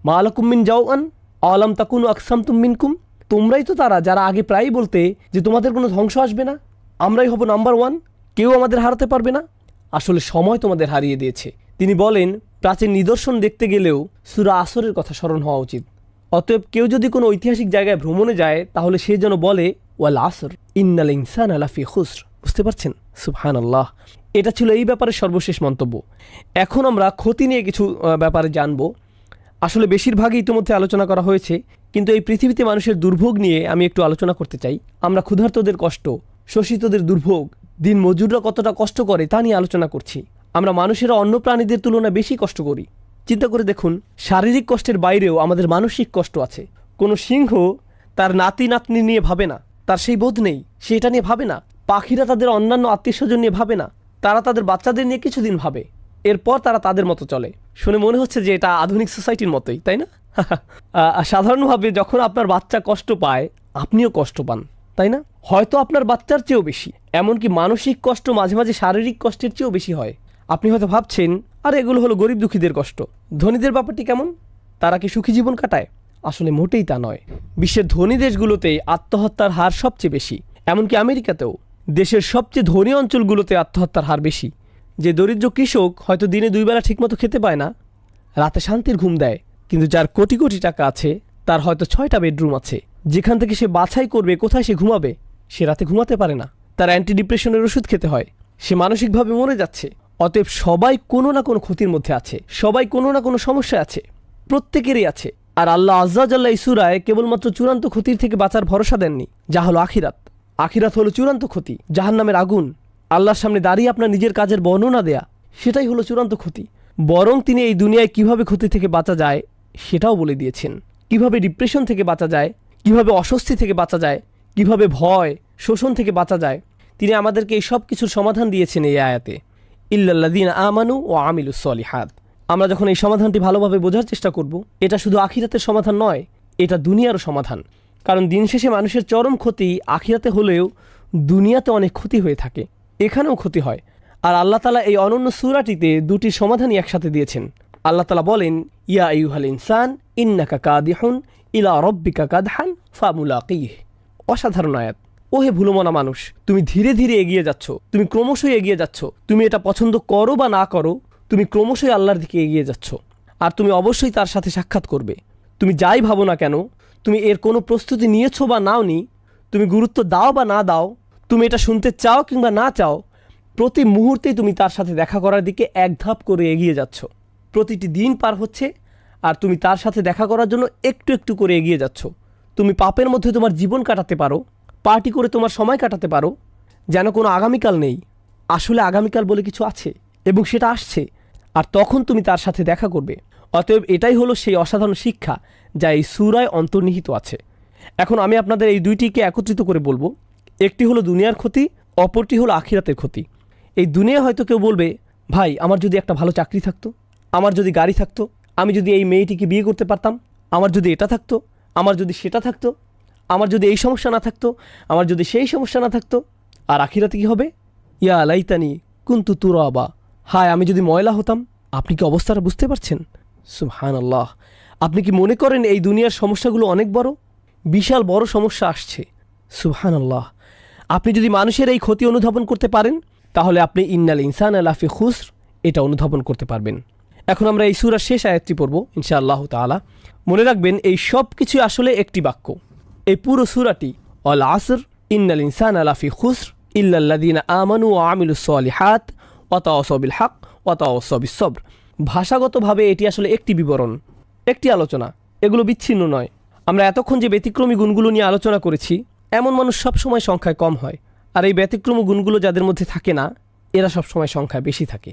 মা লাকুম মিন জাওআন আলাম তাকুনু আকসামতুম মিনকুম, তোমরাই তো তারা যারা আগে প্রায়ই বলতে যে তোমাদের কোনো ধ্বংস আসবে না, আমরাই হব নাম্বার ওয়ান, কেউ আমাদের হারাতে পারবে না। আসলে সময় তোমাদের হারিয়ে দিয়েছে। তিনি বলেন, প্রাচীন নিদর্শন দেখতে গেলেও সূরা আসরের কথা স্মরণ হওয়া উচিত। অতএব কেউ যদি কোনো ঐতিহাসিক জায়গায় ভ্রমণে যায়, তাহলে সে যেন বলে ওয়াল আসর ইন্নাল ইনসানা লাফি খুসর। বুঝতে পারছেন? সুবহানাল্লাহ। এটা ছিল এই ব্যাপারে সর্বশেষ মন্তব্য। এখন আমরা ক্ষতি নিয়ে কিছু ব্যাপারে জানব। আসলে বেশিরভাগই ইতিমধ্যে আলোচনা করা হয়েছে, কিন্তু এই পৃথিবীতে মানুষের দুর্ভোগ নিয়ে আমি একটু আলোচনা করতে চাই। আমরা ক্ষুধার্তদের কষ্ট, শোষিতদের দুর্ভোগ, দিন মজুররা কতটা কষ্ট করে তা নিয়ে আলোচনা করছি। আমরা মানুষেরা অন্য প্রাণীদের তুলনায় বেশি কষ্ট করি। চিন্তা করে দেখুন, শারীরিক কষ্টের বাইরেও আমাদের মানসিক কষ্ট আছে। কোনো সিংহ তার নাতি নাতনি নিয়ে ভাবে না, তার সেই বোধ নেই, সে এটা নিয়ে ভাবে না। পাখিরা তাদের অন্যান্য আত্মীয়স্বজন নিয়ে ভাবে না, তারা তাদের বাচ্চাদের নিয়ে কিছুদিন ভাবে, এরপর তারা তাদের মতো চলে। শুনে মনে হচ্ছে যে এটা আধুনিক সোসাইটির মতোই, তাই না? সাধারণভাবে যখন আপনার বাচ্চা কষ্ট পায়, আপনিও কষ্ট পান, তাই না? হয়তো আপনার বাচ্চার চেয়েও বেশি। এমনকি মানসিক কষ্ট মাঝে মাঝে শারীরিক কষ্টের চেয়েও বেশি হয়। আপনি হয়তো ভাবছেন, আর এগুলো হলো গরিব দুঃখীদের কষ্ট, ধনীদের ব্যাপারটি কেমন? তারা কি সুখী জীবন কাটায়? আসলে মোটেই তা নয়। বিশ্বের ধনী দেশগুলোতে আত্মহত্যার হার সবচেয়ে বেশি, এমনকি আমেরিকাতেও। দেশের সবচেয়ে ধনী অঞ্চলগুলোতে আত্মহত্যার হার বেশি। যে দরিদ্র কৃষক হয়তো দিনে 2 বেলা ঠিকমতো খেতে পায় না, রাতে শান্তির ঘুম দেয়, কিন্তু যার কোটি কোটি টাকা আছে, তার হয়তো 6টা বেডরুম আছে, যেখান থেকে সে বাছাই করবে কোথায় সে ঘুমাবে, সে রাতে ঘুমাতে পারে না, তার অ্যান্টি ডিপ্রেশনের ওষুধ খেতে হয়, সে মানসিকভাবে মরে যাচ্ছে। অতএব সবাই কোনো না কোনো ক্ষতির মধ্যে আছে, সবাই কোনো না কোনো সমস্যা আছে, প্রত্যেকেরই আছে। আর আল্লাহ আজ্জা ওয়া জাল্লা এই সূরায় কেবলমাত্র চূড়ান্ত ক্ষতির থেকে বাঁচার ভরসা দেননি, যা হলো আখিরাত। আখিরাত হলো চূড়ান্ত ক্ষতি, জাহান্নামের আগুন। আল্লাহর সামনে দাঁড়িয়ে আপনার নিজের কাজের বর্ণনা দেয়া, সেটাই হলো চূড়ান্ত ক্ষতি। বরং তিনি এই দুনিয়ায় কিভাবে ক্ষতি থেকে বাঁচা যায় সেটাও বলে দিয়েছেন। কিভাবে ডিপ্রেশন থেকে বাঁচা যায়, কিভাবে অস্বস্তি থেকে বাঁচা যায়, কিভাবে ভয় শোষণ থেকে বাঁচা যায়, তিনি আমাদেরকে এই সব কিছুর সমাধান দিয়েছেন এই আয়াতে। ইল্লাল্লাযীনা আমানু ওয়া আমিলুস সলিহাত। আমরা যখন এই সমাধানটি ভালোভাবে বোঝার চেষ্টা করব, এটা শুধু আখিরাতের সমাধান নয়, এটা দুনিয়ারও সমাধান। কারণ দিন শেষে মানুষের চরম ক্ষতি আখিরাতে হলেও দুনিয়াতে অনেক ক্ষতি হয়ে থাকে, এখানেও ক্ষতি হয়। আর আল্লাহ তাআলা এই অনন্য সূরাটিতে দুটি সমাধানই একসাথে দিয়েছেন। আল্লাহ তাআলা বলেন, ইয়া আইয়ুহাল ইনসান ইন্নাকা কাদিহুন ইলা রাব্বিকা কাদহান ফামুলাকিহ। অসাধারণ আয়াত। ওহে ভুলমনা মানুষ, তুমি ধীরে ধীরে এগিয়ে যাচ্ছ, তুমি ক্রমশই এগিয়ে যাচ্ছ। তুমি এটা পছন্দ করো বা না করো, তুমি ক্রমশই আল্লাহর দিকে এগিয়ে যাচ্ছ, আর তুমি অবশ্যই তার সাথে সাক্ষাৎ করবে। তুমি যাই ভাবো না কেন, তুমি এর কোনো প্রস্তুতি নিয়েছো বা নাওনি, তুমি গুরুত্ব দাও বা না দাও, তুমি এটা শুনতে চাও কিংবা না চাও, প্রতি মুহূর্তেই তুমি তার সাথে দেখা করার দিকে এক ধাপ করে এগিয়ে যাচ্ছ। প্রতিটি দিন পার হচ্ছে আর তুমি তার সাথে দেখা করার জন্য একটু একটু করে এগিয়ে যাচ্ছ। তুমি পাপের মধ্যে তোমার জীবন কাটাতে পারো, পার্টি করে তোমার সময় কাটাতে পারো, যেন কোনো আগামীকাল নেই। আসলে আগামীকাল বলে কিছু আছে এবং সেটা আসছে, আর তখন তুমি তার সাথে দেখা করবে। অতএব এটাই হলো সেই অসাধারণ শিক্ষা যা এই সূরায় অন্তর্নিহিত আছে। এখন আমি আপনাদের এই দুইটিকে একত্রিত করে বলবো। একটি হলো দুনিয়ার ক্ষতি, অপরটি হলো আখিরাতের ক্ষতি। এই দুনিয়া হয়তো কেউ বলবে, ভাই আমার যদি একটা ভালো চাকরি থাকতো, আমার যদি গাড়ি থাকতো, আমি যদি এই মেয়েটিকে বিয়ে করতে পারতাম, আমার যদি এটা থাকতো, আমার যদি সেটা থাকতো, আমার যদি এই সমস্যা না থাকতো, আমার যদি সেই সমস্যা না থাকতো। আর আখিরাতে কী হবে? ইয়া লাইতানি কুনতু তুরাবা, হায় আমি যদি ময়লা হতাম। আপনি কি অবস্থাটা বুঝতে পারছেন? সুবহানাল্লাহ। আপনি কি মনে করেন এই দুনিয়ার সমস্যাগুলো অনেক বড়? বিশাল বড় সমস্যা আসছে। সুবহানাল্লাহ। আপনি যদি মানুষের এই ক্ষতি অনুধাবন করতে পারেন, তাহলে আপনি ইন্নাল ইনসানা লাফি খুসর এটা অনুধাবন করতে পারবেন। এখন আমরা এই সূরার শেষ আয়াতটি পড়ব ইনশাআল্লাহ তাআলা। মনে রাখবেন এই সব কিছু আসলে একটি বাক্য। এই পুরো সূরাটি আল আসর ইন্নাল ইনসানা লাফি খুসর ইল্লাল্লাযীনা আমানু ওয়া আমিলুস সালিহাত ওয়া তাওয়াসাউ বিল হক ওয়া তাওয়াসাউ বিস সবর। ভাষাগতভাবে এটি আসলে একটি বিবরণ, একটি আলোচনা, এগুলো বিচ্ছিন্ন নয়। আমরা এতক্ষণ যে ব্যতিক্রমী গুণগুলো নিয়ে আলোচনা করেছি, এমন মানুষ সবসময় সংখ্যায় কম হয়, আর এই ব্যতিক্রমী গুণগুলো যাদের মধ্যে থাকে না, এরা সবসময় সংখ্যায় বেশি থাকে।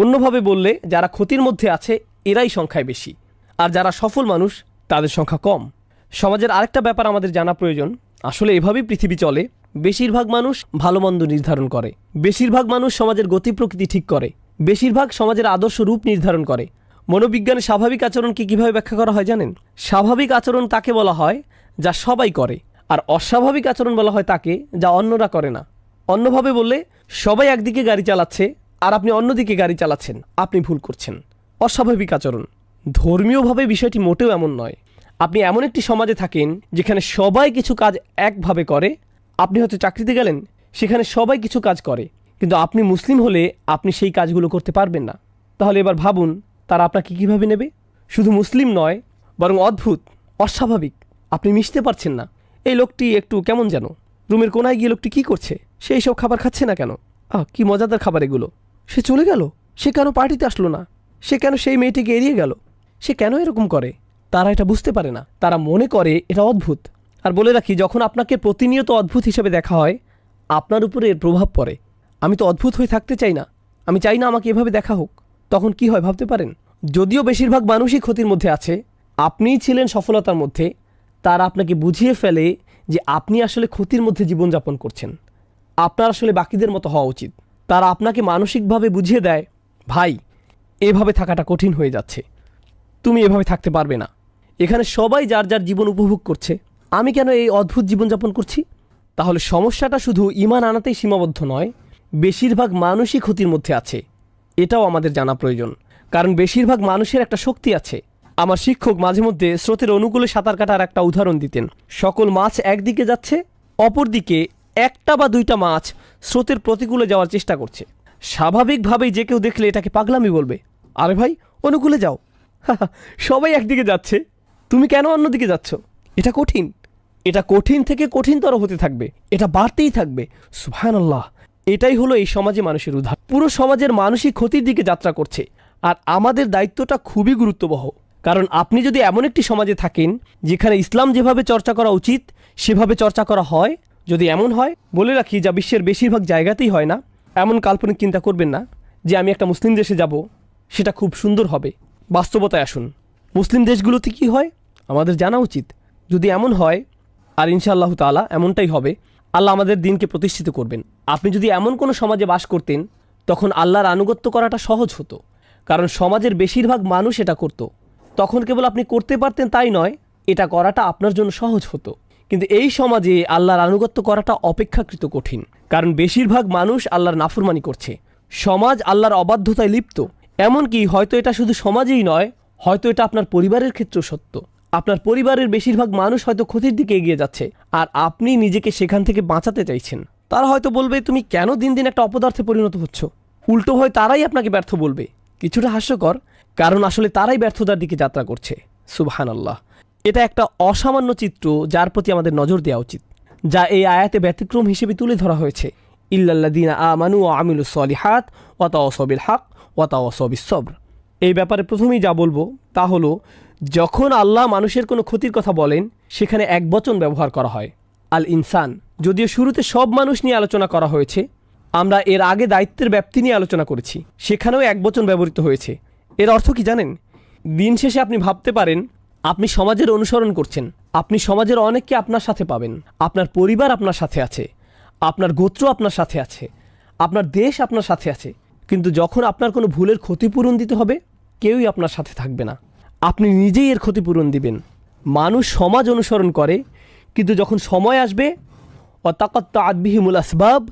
অন্যভাবে বললে, যারা ক্ষতির মধ্যে আছে এরাই সংখ্যায় বেশি, আর যারা সফল মানুষ তাদের সংখ্যা কম। সমাজের আরেকটা ব্যাপার আমাদের জানা প্রয়োজন। আসলে এভাবেই পৃথিবী চলে। বেশিরভাগ মানুষ ভালো মন্দ নির্ধারণ করে, বেশিরভাগ মানুষ সমাজের গতি প্রকৃতি ঠিক করে, বেশিরভাগ সমাজের আদর্শ রূপ নির্ধারণ করে। মনোবিজ্ঞানে স্বাভাবিক আচরণকে কীভাবে ব্যাখ্যা করা হয় জানেন? স্বাভাবিক আচরণ তাকে বলা হয় যা সবাই করে, আর অস্বাভাবিক আচরণ বলা হয় তাকে যা অন্যরা করে না। অন্যভাবে বললে, সবাই একদিকে গাড়ি চালাচ্ছে আর আপনি অন্যদিকে গাড়ি চালাচ্ছেন, আপনি ভুল করছেন। অস্বাভাবিক আচরণ। ধর্মীয়ভাবে বিষয়টি মোটেও এমন নয়। আপনি এমন একটি সমাজে থাকেন যেখানে সবাই কিছু কাজ একভাবে করে। আপনি হয়তো চাকরিতে গেলেন, সেখানে সবাই কিছু কাজ করে, কিন্তু আপনি মুসলিম হলে আপনি সেই কাজগুলো করতে পারবেন না। তাহলে এবার ভাবুন, তারা আপনাকে কীভাবে নেবে? শুধু মুসলিম নয়, বরং অদ্ভুত, অস্বাভাবিক। আপনি মিশতে পারছেন না। এই লোকটি একটু কেমন যেন, রুমের কোনায় গিয়ে লোকটি কী করছে? সে এইসব খাবার খাচ্ছে না কেন? কি মজাদার খাবার এগুলো। সে চলে গেল, সে কেন পার্টিতে আসলো না? সে কেন সেই মেয়েটিকে এড়িয়ে গেল? সে কেন এরকম করে? তারা এটা বুঝতে পারে না, তারা মনে করে এটা অদ্ভুত। আর বলে রাখি, যখন আপনাকে প্রতিনিয়ত অদ্ভুত হিসেবে দেখা হয়, আপনার উপরে এর প্রভাব পড়ে। আমি তো অদ্ভুত হয়ে থাকতে চাই না, আমি চাই না আমাকে এভাবে দেখা হোক। তখন কি হয় ভাবতে পারেন? যদিও বেশিরভাগ মানুষই ক্ষতির মধ্যে আছে, আপনিই ছিলেন সফলতার মধ্যে, তারা আপনাকে বুঝিয়ে ফেলে যে আপনি আসলে ক্ষতির মধ্যে জীবনযাপন করছেন। আপনার আসলে বাকিদের মতো হওয়া উচিত। তারা আপনাকে মানসিকভাবে বুঝিয়ে দেয়, ভাই এভাবে থাকাটা কঠিন হয়ে যাচ্ছে, তুমি এভাবে থাকতে পারবে না। এখানে সবাই যার যার জীবন উপভোগ করছে, আমি কেন এই অদ্ভুত জীবনযাপন করছি? তাহলে সমস্যাটা শুধু ঈমান আনাতেই সীমাবদ্ধ নয়, বেশিরভাগ মানুষই ক্ষতির মধ্যে আছে, এটাও আমাদের জানা প্রয়োজন। কারণ বেশিরভাগ মানুষের একটা শক্তি আছে। আমার শিক্ষক মাঝে মধ্যে স্রোতের অনুকূলে সাঁতার কাটার একটা উদাহরণ দিতেন। সকল মাছ একদিকে যাচ্ছে, অপরদিকে একটা বা দুইটা মাছ স্রোতের প্রতিকূলে যাওয়ার চেষ্টা করছে। স্বাভাবিকভাবেই যে কেউ দেখলে এটাকে পাগলামি বলবে, আরে ভাই অনুকূলে যাও, সবাই একদিকে যাচ্ছে, তুমি কেন অন্যদিকে যাচ্ছ? এটা কঠিন, এটা কঠিন থেকে কঠিনতর হতে থাকবে, এটা বাড়তেই থাকবে। সুবহানাল্লাহ। এটাই হলো এই সমাজে মানুষের উদাহরণ। পুরো সমাজের মানুষই ক্ষতির দিকে যাত্রা করছে, আর আমাদের দায়িত্বটা খুবই গুরুত্ববহ। কারণ আপনি যদি এমন একটি সমাজে থাকেন যেখানে ইসলাম যেভাবে চর্চা করা উচিত সেভাবে চর্চা করা হয়, যদি এমন হয়, বলে রাখি যা বিশ্বের বেশিরভাগ জায়গাতেই হয় না, এমন কাল্পনিক চিন্তা করবেন না যে আমি একটা মুসলিম দেশে যাব, সেটা খুব সুন্দর হবে। বাস্তবতায় আসুন, মুসলিম দেশগুলোতে কি হয় আমাদের জানা উচিত। যদি এমন হয়, আর ইনশাআল্লাহ তাআলা এমনটাই হবে, আল্লাহ আমাদের দিনকে প্রতিষ্ঠিত করবেন। আপনি যদি এমন কোনো সমাজে বাস করতেন, তখন আল্লাহর আনুগত্য করাটা সহজ হতো, কারণ সমাজের বেশিরভাগ মানুষ এটা করত। তখন কেবল আপনি করতে পারতেন তাই নয়, এটা করাটা আপনার জন্য সহজ হতো। কিন্তু এই সমাজে আল্লাহর আনুগত্য করাটা অপেক্ষাকৃত কঠিন, কারণ বেশিরভাগ মানুষ আল্লাহর নাফরমানি করছে। সমাজ আল্লাহর অবাধ্যতায় লিপ্ত। এমনকি হয়তো এটা শুধু সমাজেই নয়, হয়তো এটা আপনার পরিবারের ক্ষেত্রেও সত্য। আপনার পরিবারের বেশিরভাগ মানুষ হয়তো ক্ষতির দিকে এগিয়ে যাচ্ছে, আর আপনি নিজেকে সেখান থেকে বাঁচাতে চাইছেন। তারা হয়তো বলবে, তুমি কেন দিন দিন একটা অপদার্থে পরিণত হচ্ছ? উল্টো হয় তারাই আপনাকে ব্যর্থ বলবে। কিছুটা হাস্যকর, কারণ আসলে তারাই ব্যর্থতার দিকে যাত্রা করছে। সুবহানাল্লাহ। এটা একটা অসামান্য চিত্র যার প্রতি আমাদের নজর দেওয়া উচিত। যা এই আয়াতে ব্যতিক্রম হিসেবে তুলে ধরা হয়েছে। ইল্লাল্লাযীনা আমানু ওয়া আমিলুস সলিহাত ওয়া তাওয়াসাউ বিল হক ওয়া তাওয়াসাউ বিস সবর। এই ব্যাপারে প্রথমেই যা বলবো তা হলো, যখন আল্লাহ মানুষের কোনো ক্ষতির কথা বলেন সেখানে একবচন ব্যবহার করা হয়, আল ইনসান। যদিও শুরুতে সব মানুষ নিয়ে আলোচনা করা হয়েছে, আমরা এর আগে দায়িত্বের ব্যাপ্তি নিয়ে আলোচনা করেছি, সেখানেও একবচন ব্যবহৃত হয়েছে। এর অর্থ কি জানেন? দিন শেষে আপনি ভাবতে পারেন আপনি সমাজের অনুসরণ করছেন, আপনি সমাজের অনেককে আপনার সাথে পাবেন, আপনার পরিবার আপনার সাথে আছে, আপনার গোত্র আপনার সাথে আছে, আপনার দেশ আপনার সাথে আছে, কিন্তু যখন আপনার কোনো ভুলের ক্ষতিপূরণ দিতে হবে কেউই আপনার সাথে থাকবে না, আপনি নিজেই এর ক্ষতিপূরণ দিবেন। মানুষ সমাজ অনুসরণ করে, কিন্তু যখন সময় আসবে ওয়াতাকাত্তাআত বিহিমুল আসবাব,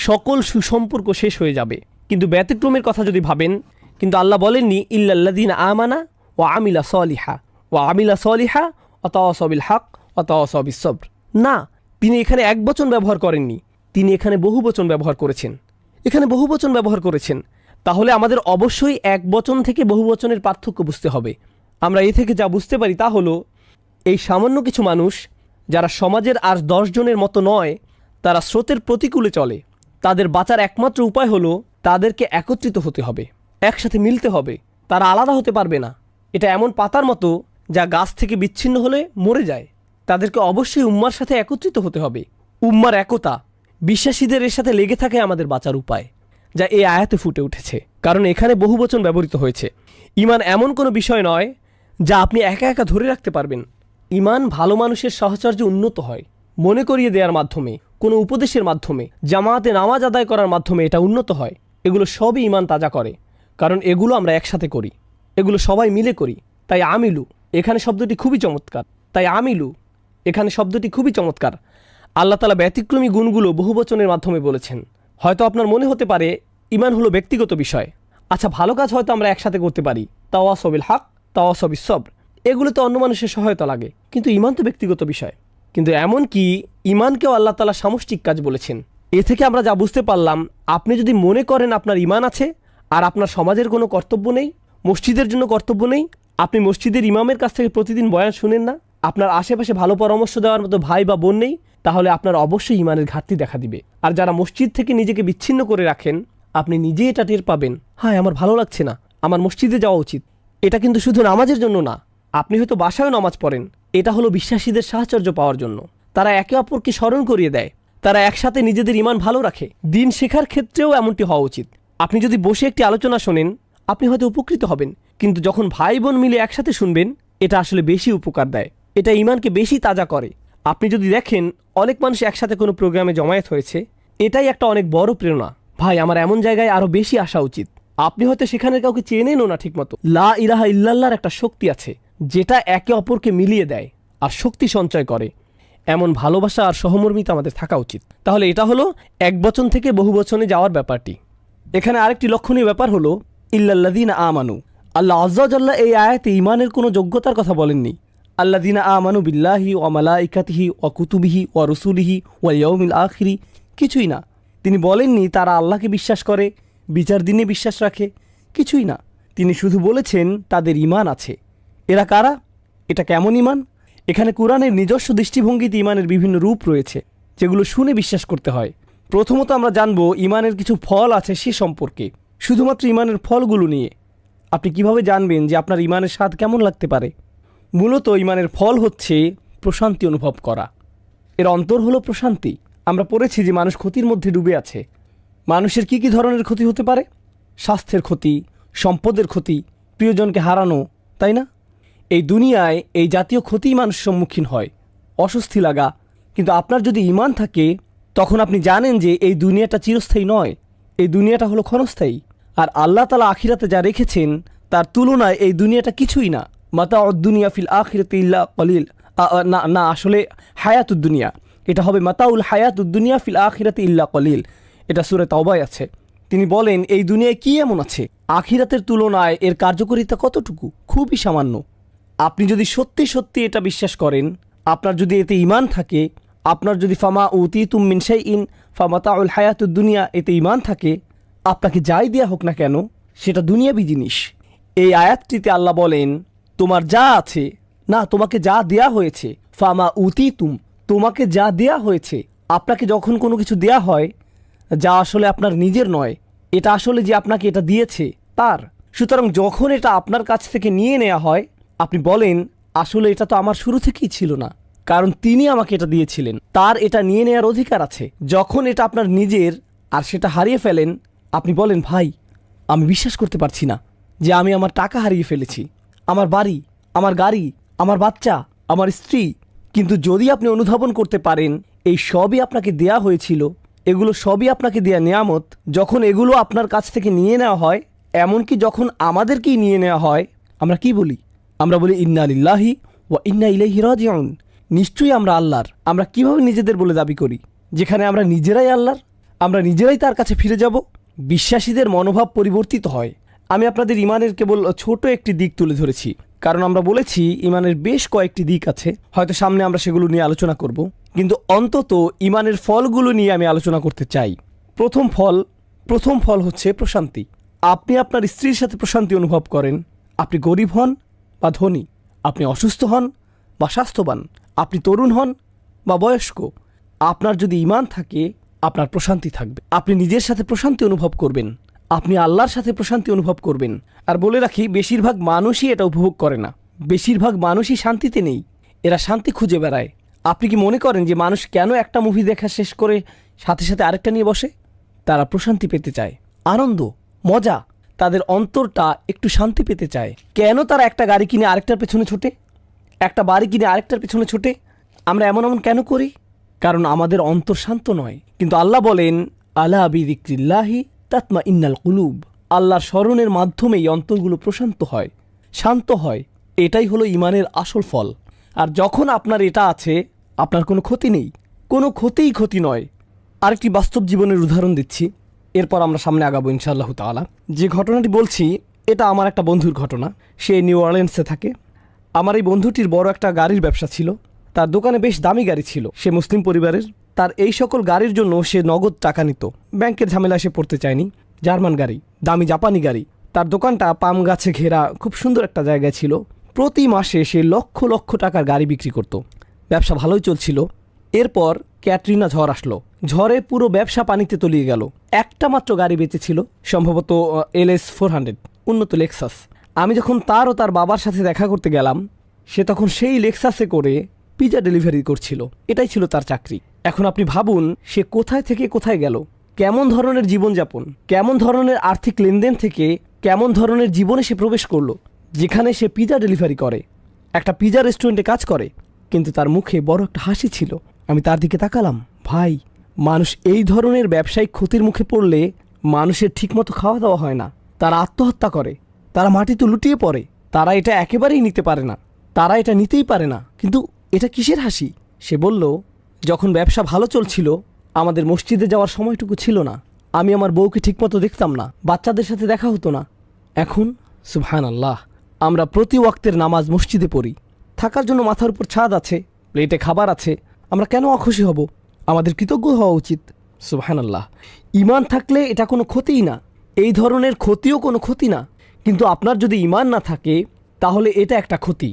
সকল সুসম্পর্ক শেষ হয়ে যাবে। কিন্তু ব্যতিক্রমের কথা যদি ভাবেন, কিন্তু আল্লাহ বলেননি ইল্লাল্লাযীনা আমানা ওয়া আমিলা সলিহা ওয়া তাওয়াসাউ বিল হক ওয়া তাওয়াসাউ বিস সবর। না, তিনি এখানে একবচন ব্যবহার করেননি, তিনি এখানে বহুবচন ব্যবহার করেছেন। তাহলে আমাদের অবশ্যই একবচন থেকে বহুবচনের পার্থক্য বুঝতে হবে। আমরা এ থেকে যা বুঝতে পারি তা হলো, এই সামান্য কিছু মানুষ যারা সমাজের আর 10 জনের মতো নয়, তারা স্রোতের প্রতিকূলে চলে, তাদের বাঁচার একমাত্র উপায় হলো তাদেরকে একত্রিত হতে হবে, একসাথে মিলতে হবে। তারা আলাদা হতে পারবে না। এটা এমন পাতার মতো যা গাছ থেকে বিচ্ছিন্ন হলে মরে যায়। তাদেরকে অবশ্যই উম্মার সাথে একত্রিত হতে হবে। উম্মার একতা, বিশ্বাসীদের এর সাথে লেগে থাকে আমাদের বাঁচার উপায়, যা এই আয়াতে ফুটে উঠেছে। কারণ এখানে বহুবচন ব্যবহৃত হয়েছে। ঈমান এমন কোনো বিষয় নয় যা আপনি একা একা ধরে রাখতে পারবেন। ঈমান ভালো মানুষের সাহচর্য উন্নত হয়, মনে করিয়ে দেওয়ার মাধ্যমে, কোনো উপদেশের মাধ্যমে, জামাতে নামাজ আদায় করার মাধ্যমে এটা উন্নত হয়। এগুলো সবই ঈমান তাজা করে, কারণ এগুলো আমরা একসাথে করি, এগুলো সবাই মিলে করি। তাই আমিলু এখানে শব্দটি খুবই চমৎকার। আল্লাহ তাআলা ব্যতিক্রমী গুণগুলো বহুবচনের মাধ্যমে বলেছেন। হয়তো আপনার মনে হতে পারে ঈমান হলো ব্যক্তিগত বিষয়। আচ্ছা, ভালো কাজ হয়তো আমরা একসাথে করতে পারি, তাওয়াসাউ বিল হক, তাওয়াসাউ বিস সবর, এগুলো তো অন্য মানুষের সহায়তা লাগে, কিন্তু ঈমান তো ব্যক্তিগত বিষয়। কিন্তু এমন কি ঈমানকেও আল্লাহ তাআলা সামষ্টিক কাজ বলেছেন। এ থেকে আমরা যা বুঝতে পারলাম, আপনি যদি মনে করেন আপনার ঈমান আছে আর আপনার সমাজের কোনো কর্তব্য নেই, মসজিদের জন্য কর্তব্য নেই, আপনি মসজিদের ইমামের কাছ থেকে প্রতিদিন বয়ান শুনেন না, আপনার আশেপাশে ভালো পরামর্শ দেওয়ার মতো ভাই বা বোন নেই, তাহলে আপনার অবশ্যই ঈমানের ঘাটতি দেখা দিবে। আর যারা মসজিদ থেকে নিজেকে বিচ্ছিন্ন করে রাখেন, আপনি নিজেই এটা টের পাবেন, হ্যাঁ আমার ভালো লাগছে না, আমার মসজিদে যাওয়া উচিত। এটা কিন্তু শুধু নামাজের জন্য না, আপনি হয়তো বাসায়ও নামাজ পড়েন, এটা হলো বিশ্বাসীদের সাহচর্য পাওয়ার জন্য। তারা একে অপরকে স্মরণ করিয়ে দেয়, তারা একসাথে নিজেদের ঈমান ভালো রাখে। দিন শেখার ক্ষেত্রেও এমনটি হওয়া উচিত। আপনি যদি বসে একটি আলোচনা শোনেন, আপনি হয়তো উপকৃত হবেন, কিন্তু যখন ভাই বোন মিলে একসাথে শুনবেন, এটা আসলে বেশি উপকার দেয়, এটা ঈমানকে বেশি তাজা করে। আপনি যদি দেখেন অনেক মানুষ একসাথে কোনো প্রোগ্রামে জমায়েত হয়েছে, এটাই একটা অনেক বড় প্রেরণা। ভাই, আমার এমন জায়গায় আরও বেশি আসা উচিত। আপনি হয়তো সেখানে কাউকে চেনেনও না ঠিকমতো। লা ইলাহা ইল্লাল্লাহর একটা শক্তি আছে, যেটা একে অপরকে মিলিয়ে দেয় আর শক্তি সঞ্চয় করে। এমন ভালোবাসা আর সহমর্মিতা আমাদের থাকা উচিত। তাহলে এটা হলো একবচন থেকে বহুবচনে যাওয়ার ব্যাপারটি। এখানে আরেকটি লক্ষণীয় ব্যাপার হলো ইল্লাল্লাযীনা আমানু। আল্লাহ আযজা ওয়া জাল্লা এই আয়াতে ঈমানের কোনো যোগ্যতার কথা বলেননি। আল্লাযীনা আমানু বিল্লাহি ওয়া মালাইকাতিহি ওয়া কুতুবিহি ওয়া রুসুলিহি ওয়া ইয়াউমিল আখিরি, কিছুই না। তিনি বলেননি তারা আল্লাহকে বিশ্বাস করে, বিচার দিনে বিশ্বাস রাখে, কিছুই না। তিনি শুধু বলেছেন তাদের ঈমান আছে। এরা কারা? এটা কেমন ঈমান? এখানে কোরআনের নিজস্ব দৃষ্টিভঙ্গিতে ঈমানের বিভিন্ন রূপ রয়েছে, যেগুলো শুনে বিশ্বাস করতে হয়। প্রথমত আমরা জানব ঈমানের কিছু ফল আছে সে সম্পর্কে। শুধুমাত্র ঈমানের ফলগুলো নিয়ে আপনি কিভাবে জানবেন যে আপনার ঈমানের স্বাদ কেমন লাগতে পারে? মূলত ঈমানের ফল হচ্ছে প্রশান্তি অনুভব করা। এর অন্তর হলো প্রশান্তি। আমরা পড়েছি যে মানুষ ক্ষতির মধ্যে ডুবে আছে। মানুষের কি কি ধরনের ক্ষতি হতে পারে? স্বাস্থ্যের ক্ষতি, সম্পদের ক্ষতি, প্রিয়জনকে হারানো, তাই না? এই দুনিয়ায় এই জাতীয় ক্ষতিই মানুষ সম্মুখীন হয়, অস্বস্তি লাগা। কিন্তু আপনার যদি ঈমান থাকে, তখন আপনি জানেন যে এই দুনিয়াটা চিরস্থায়ী নয়, এই দুনিয়াটা হলো ক্ষণস্থায়ী। আর আল্লাহ তাআলা আখিরাতে যা রেখেছেন তার তুলনায় এই দুনিয়াটা কিছুই না। মাতাউদ দুনিয়া ফিল আখিরাতি ইল্লা কলিল। না, আসলে হায়াতুদ দুনিয়া, এটা হবে মাতাউল হায়াতুদ দুনিয়া ফিল আখিরাতি ইল্লা কলিল। এটা সূরা তাওবায় আছে। তিনি বলেন এই দুনিয়ায় কি এমন আছে, আখিরাতের তুলনায় এর কার্যকারিতা কতটুকু? খুবই সামান্য। আপনি যদি সত্যি সত্যি এটা বিশ্বাস করেন, আপনার যদি এতে ঈমান থাকে, আপনার যদি ফামা উতিতুম মিন শাইইন ফামাতাউল হায়াতুদ দুনিয়া এতে ঈমান থাকে, আপনাকে যাই দেয়া হোক না কেন সেটা দুনিয়াবি জিনিস। এই আয়াতটিতে আল্লাহ বলেন তোমার যা আছে, না তোমাকে যা দেয়া হয়েছে, ফামা উতিতুম তোমাকে যা দেয়া হয়েছে, আপনাকে যখন কোনো কিছু দেয়া হয় যা আসলে আপনার নিজের নয়, এটা আসলে যে আপনাকে এটা দিয়েছে তার। সুতরাং যখন এটা আপনার কাছ থেকে নিয়ে নেওয়া হয়, আপনি বলেন আসলে এটা তো আমার শুরু থেকেই ছিল না, কারণ তিনি আমাকে এটা দিয়েছিলেন, তার এটা নিয়ে নেওয়ার অধিকার আছে। যখন এটা আপনার নিজের আর সেটা হারিয়ে ফেলেন, আপনি বলেন ভাই আমি বিশ্বাস করতে পারছি না যে আমি আমার টাকা হারিয়ে ফেলেছি, আমার বাড়ি, আমার গাড়ি, আমার বাচ্চা, আমার স্ত্রী। কিন্তু যদি আপনি অনুধাবন করতে পারেন এই সবই আপনাকে দেয়া হয়েছিল, এগুলো সবই আপনাকে দেয়া নেয়ামত, যখন এগুলো আপনার কাছ থেকে নিয়ে নেওয়া হয়, এমনকি যখন আমাদেরকেই নিয়ে নেওয়া হয়, আমরা কি বলি? আমরা বলি ইন্না লিল্লাহি ওয়া ইন্না ইলাইহি রাজিউন। নিশ্চয়ই আমরা আল্লাহর। আমরা কিভাবে নিজেদের বলে দাবি করি, যেখানে আমরা নিজেরাই আল্লাহর, আমরা নিজেরাই তার কাছে ফিরে যাব? বিশ্বাসীদের মনোভাব পরিবর্তিত হয়। আমি আপনাদের ইমানের কেবল ছোট একটি দিক তুলে ধরেছি, কারণ আমরা বলেছি ইমানের বেশ কয়েকটি দিক আছে, হয়তো সামনে আমরা সেগুলো নিয়ে আলোচনা করব, কিন্তু অন্তত ইমানের ফলগুলো নিয়ে আমি আলোচনা করতে চাই। প্রথম ফল হচ্ছে প্রশান্তি। আপনি আপনার স্ত্রীর সাথে প্রশান্তি অনুভব করেন, আপনি গরিব হন বা ধনী, আপনি অসুস্থ হন বা স্বাস্থ্যবান, আপনি তরুণ হন বা বয়স্ক, আপনার যদি ঈমান থাকে আপনার প্রশান্তি থাকবে। আপনি নিজের সাথে প্রশান্তি অনুভব করবেন, আপনি আল্লাহর সাথে প্রশান্তি অনুভব করবেন। আর বলে রাখি, বেশিরভাগ মানুষই এটা উপভোগ করে না, বেশিরভাগ মানুষই শান্তিতে নেই, এরা শান্তি খুঁজে বেড়ায়। আপনি কি মনে করেন যে মানুষ কেন একটা মুভি দেখা শেষ করে সাথে সাথে আরেকটা নিয়ে বসে? তারা প্রশান্তি পেতে চায়, আনন্দ, মজা, তাদের অন্তরটা একটু শান্তি পেতে চায়। কেন তারা একটা গাড়ি কিনে আরেকটার পেছনে ছোটে, একটা বাড়ি কিনে আরেকটার পেছনে ছোটে? আমরা এমন কেন করি? কারণ আমাদের অন্তর শান্ত নয়। কিন্তু আল্লাহ বলেন আলা বিযিক্রিল্লাহি তাতমাইন্নাল কুলুব। আল্লাহর স্মরণের মাধ্যমেই অন্তরগুলো প্রশান্ত হয়, শান্ত হয়। এটাই হলো ইমানের আসল ফল। আর যখন আপনার এটা আছে, আপনার কোনো ক্ষতি নেই, কোনো ক্ষতি নয়। আরেকটি বাস্তব জীবনের উদাহরণ দিচ্ছি, এরপর আমরা সামনে আগাবো ইনশাআল্লাহ তাআলা। যে ঘটনাটি বলছি এটা আমার একটা বন্ধুর ঘটনা। সে নিউ অরলিন্সে থাকে। আমার এই বন্ধুটির বড় একটা গাড়ির ব্যবসা ছিল, তার দোকানে বেশ দামি গাড়ি ছিল। সে মুসলিম পরিবারের। তার এই সকল গাড়ির জন্য সে নগদ টাকা নিত, ব্যাংকের ঝামেলা সে পড়তে চায়নি। জার্মান গাড়ি, দামি জাপানি গাড়ি। তার দোকানটা পাম গাছে ঘেরা খুব সুন্দর একটা জায়গায় ছিল। প্রতি মাসে সে লক্ষ লক্ষ টাকার গাড়ি বিক্রি করত। ব্যবসা ভালোই চলছিল। এরপর ক্যাটরিনা ঝড় আসলো। ঝড়ে পুরো ব্যবসা পানিতে তলিয়ে গেল। একটা মাত্র গাড়ি বেঁচেছিল, সম্ভবত LS 400, উন্নত লেক্সাস। আমি যখন তার ও তার বাবার সাথে দেখা করতে গেলাম, সে তখন সেই লেক্সাসে করে পিজা ডেলিভারি করছিল। এটাই ছিল তার চাকরি। এখন আপনি ভাবুন সে কোথায় থেকে কোথায় গেল, কেমন ধরনের জীবনযাপন, কেমন ধরনের আর্থিক লেনদেন থেকে কেমন ধরনের জীবনে সে প্রবেশ করলো, যেখানে সে পিজা ডেলিভারি করে, একটা পিজা রেস্টুরেন্টে কাজ করে, কিন্তু তার মুখে বড় একটা হাসি ছিল। আমি তার দিকে তাকালাম। ভাই, মানুষ এই ধরনের ব্যবসায়িক ক্ষতির মুখে পড়লে মানুষের ঠিকমতো খাওয়া দাওয়া হয় না, তারা আত্মহত্যা করে, তারা মাটিতে লুটিয়ে পড়ে, তারা এটা একেবারেই নিতে পারে না, তারা এটা নিতেই পারে না। কিন্তু এটা কিসের হাসি? সে বলল, যখন ব্যবসা ভালো চলছিল আমাদের মসজিদে যাওয়ার সময়টুকু ছিল না, আমি আমার বউকে ঠিকমতো দেখতাম না, বাচ্চাদের সাথে দেখা হতো না। এখন সুবহানাল্লাহ, আমরা প্রতি ওয়াক্তের নামাজ মসজিদে পড়ি, থাকার জন্য মাথার উপর ছাদ আছে, প্লেটে খাবার আছে, আমরা কেন অখুশি হব? আমাদের কৃতজ্ঞ হওয়া উচিত। সুবহানাল্লাহ। ঈমান থাকলে এটা কোনো ক্ষতিই না, এই ধরনের ক্ষতিও কোনো ক্ষতি না। কিন্তু আপনার যদি ঈমান না থাকে তাহলে এটা একটা ক্ষতি।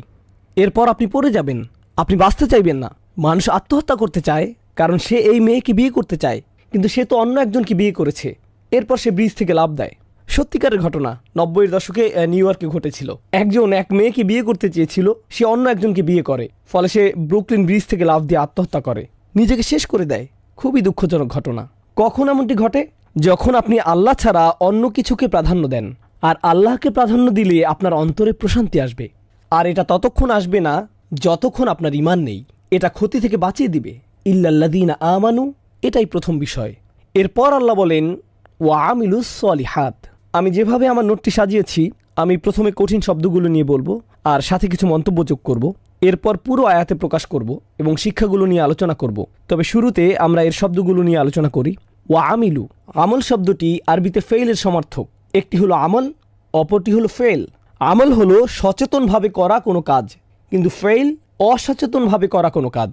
এরপর আপনি পড়ে যাবেন, আপনি বাঁচতে চাইবেন না। মানুষ আত্মহত্যা করতে চায় কারণ সে এই মেয়েকে বিয়ে করতে চায়, কিন্তু সে তো অন্য একজনকে বিয়ে করেছে। এরপর সে ব্রিজ থেকে লাফ দেয়। সত্যিকারের ঘটনা, 90-এর দশকে নিউ ইয়র্কে ঘটেছিল। একজন এক মেয়েকে বিয়ে করতে চেয়েছিল, সে অন্য একজনকে বিয়ে করে, ফলে সে ব্রুকলিন ব্রিজ থেকে লাফ দিয়ে আত্মহত্যা করে, নিজেকে শেষ করে দেয়। খুবই দুঃখজনক ঘটনা। কখন এমনটি ঘটে? যখন আপনি আল্লাহ ছাড়া অন্য কিছুকে প্রাধান্য দেন। আর আল্লাহকে প্রাধান্য দিলে আপনার অন্তরে প্রশান্তি আসবে। আর এটা ততক্ষণ আসবে না যতক্ষণ আপনার ঈমান নেই। এটা ক্ষতি থেকে বাঁচিয়ে দিবে। ইল্লাল্লাযীনা আমানু, এটাই প্রথম বিষয়। এরপর আল্লাহ বলেন ওয়া আমিলুস সলিহাত। আমি যেভাবে আমার নোটটি সাজিয়েছি, আমি প্রথমে কঠিন শব্দগুলো নিয়ে বলবো আর সাথে কিছু মন্তব্য যোগ করব। এরপর পুরো আয়াতে প্রকাশ করব এবং শিক্ষাগুলো নিয়ে আলোচনা করব। তবে শুরুতে আমরা এর শব্দগুলো নিয়ে আলোচনা করি। ওয়া আমিলু, আমল শব্দটি আরবিতে ফেইলের সমার্থক। একটি হলো আমল, অপরটি হলো ফেল। আমল হলো সচেতনভাবে করা কোনো কাজ, কিন্তু ফেইল অসচেতনভাবে করা কোনো কাজ।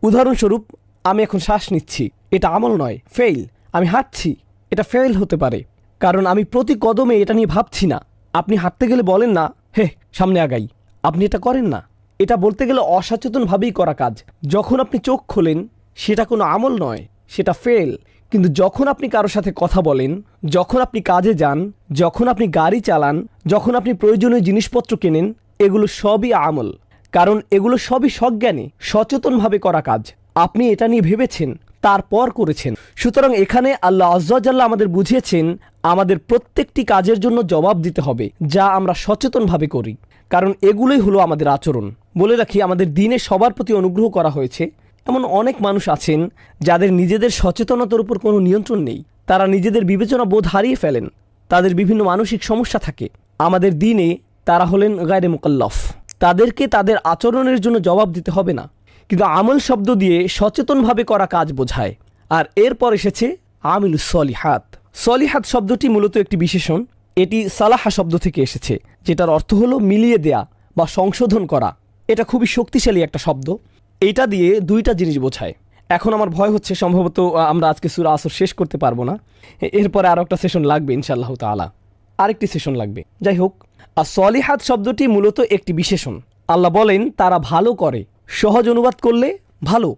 উদাহরণস্বরূপ, আমি এখন শ্বাস নিচ্ছি, এটা আমল নয়, ফেইল। আমি হাঁটছি, এটা ফেইল হতে পারে, কারণ আমি প্রতি কদমে এটা নিয়ে ভাবছি না। আপনি হাঁটতে গেলে বলেন না, হে সামনে আগাই, আপনি এটা করেন না। এটা বলতে গেলে অসচেতনভাবেই করা কাজ। যখন আপনি চোখ খোলেন সেটা কোনো আমল নয়, সেটা ফেল। কিন্তু যখন আপনি কারোর সাথে কথা বলেন, যখন আপনি কাজে যান, যখন আপনি গাড়ি চালান, যখন আপনি প্রয়োজনীয় জিনিসপত্র কেনেন, এগুলো সবই আমল। কারণ এগুলো সবই সজ্ঞানে সচেতনভাবে করা কাজ। আপনি এটা নিয়ে ভেবেছেন, তারপর করেছেন। সুতরাং এখানে আল্লাহ আজ্জা ওয়া জাল্লা আমাদের বুঝিয়েছেন আমাদের প্রত্যেকটি কাজের জন্য জবাব দিতে হবে যা আমরা সচেতনভাবে করি, কারণ এগুলোই হলো আমাদের আচরণ। বলে রাখি, আমাদের দিনে সবার প্রতি অনুগ্রহ করা হয়েছে। এমন অনেক মানুষ আছেন যাদের নিজেদের সচেতনতার উপর কোনো নিয়ন্ত্রণ নেই। তারা নিজেদের বিবেচনা বোধ হারিয়ে ফেলেন, তাদের বিভিন্ন মানসিক সমস্যা থাকে। আমাদের দিনে তারা হলেন গায়রে মুকাল্লাফ, তাদেরকে তাদের আচরণের জন্য জবাব দিতে হবে না। কিন্তু আমল শব্দ দিয়ে সচেতনভাবে করা কাজ বোঝায়। আর এরপর এসেছে আমিলুস সলিহাত। সলিহাত শব্দটি মূলত একটি বিশেষণ। এটি সালাহা শব্দ থেকে এসেছে, যেটার অর্থ হলো মিলিয়ে দেয়া বা সংশোধন করা। এটা খুবই শক্তিশালী একটা শব্দ। এইটা দিয়ে দুইটা জিনিস বোঝায়। এখন আমার ভয় হচ্ছে সম্ভবত আমরা আজকে সূরা আসর শেষ করতে পারবো না, এরপরে আরও একটা সেশন লাগবে ইনশাআল্লাহ তাআলা, আরেকটি সেশন লাগবে। যাই হোক, আর সলিহাত শব্দটি মূলত একটি বিশেষণ। আল্লাহ বলেন তারা ভালো করে। সহজ অনুবাদ করলে ভালো।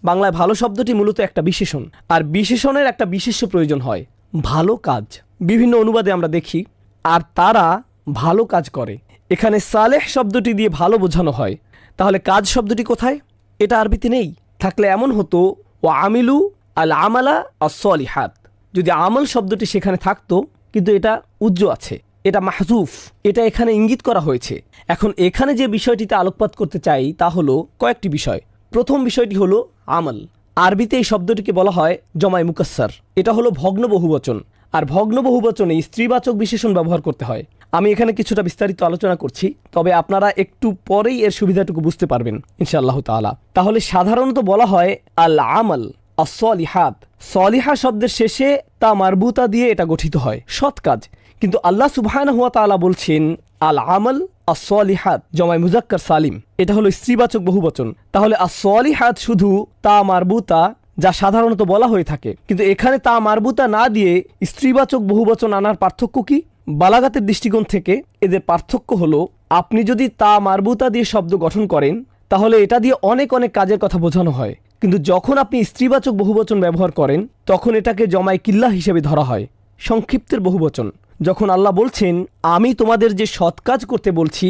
বাংলায় ভালো শব্দটি মূলত একটা বিশেষণ, আর বিশেষণের একটা বিশেষ্য প্রয়োজন হয়, ভালো কাজ। বিভিন্ন অনুবাদে আমরা দেখি আর তারা ভালো কাজ করে। এখানে সালেহ শব্দটি দিয়ে ভালো বোঝানো হয়, তাহলে কাজ শব্দটি কোথায়? এটা আরবিতে নেই। থাকলে এমন হতো ও আমিলু আল আমালা আস-সলিহাত। যদি আমল শব্দটি সেখানে থাকতো, কিন্তু এটা উজ্জ আছে, এটা মাহজুফ, এটা এখানে ইঙ্গিত করা হয়েছে। এখন এখানে যে বিষয়টিতে আলোকপাত করতে চাই তা হলো কয়েকটি বিষয়। প্রথম বিষয়টি হলো আমল। আরবিতে এই শব্দটিকে বলা হয় জমায় মুকাসসার। এটা হলো ভগ্ন বহুবচন, আর ভগ্ন বহুবচনে স্ত্রীবাচক বিশেষণ ব্যবহার করতে হয়। আমি এখানে কিছুটা বিস্তারিত আলোচনা করছি, তবে আপনারা একটু পরেই এর সুবিধাটুকু বুঝতে পারবেন ইনশাআল্লাহ তাআলা। তাহলে সাধারণত বলা হয় আল আমল আস-সলিহাত। সলিহা শব্দের শেষে তা মারবুতা দিয়ে এটা গঠিত হয়, সৎ কাজ। কিন্তু আল্লাহ সুবহানাহু ওয়া তাআলা বলছেন আল আমল আস-সলিহাত জমায় মুজাক্কার সালিম, এটা হলো স্ত্রীবাচক বহুবচন। তাহলে আস-সলিহাত শুধু তা মারবুতা, যা সাধারণত বলা হয়ে থাকে। কিন্তু এখানে তা মারবুতা না দিয়ে স্ত্রীবাচক বহুবচন আনার পার্থক্য কি? বালাগাতের দৃষ্টিকোণ থেকে এদের পার্থক্য হলো, আপনি যদি তা মারবুতা দিয়ে শব্দ গঠন করেন তাহলে এটা দিয়ে অনেক অনেক কাজের কথা বোঝানো হয়। কিন্তু যখন আপনি স্ত্রীবাচক বহুবচন ব্যবহার করেন তখন এটাকে জমায় কিল্লা হিসেবে ধরা হয়, সংক্ষিপ্তের বহুবচন। যখন আল্লাহ বলছেন আমি তোমাদের যে সৎ কাজ করতে বলছি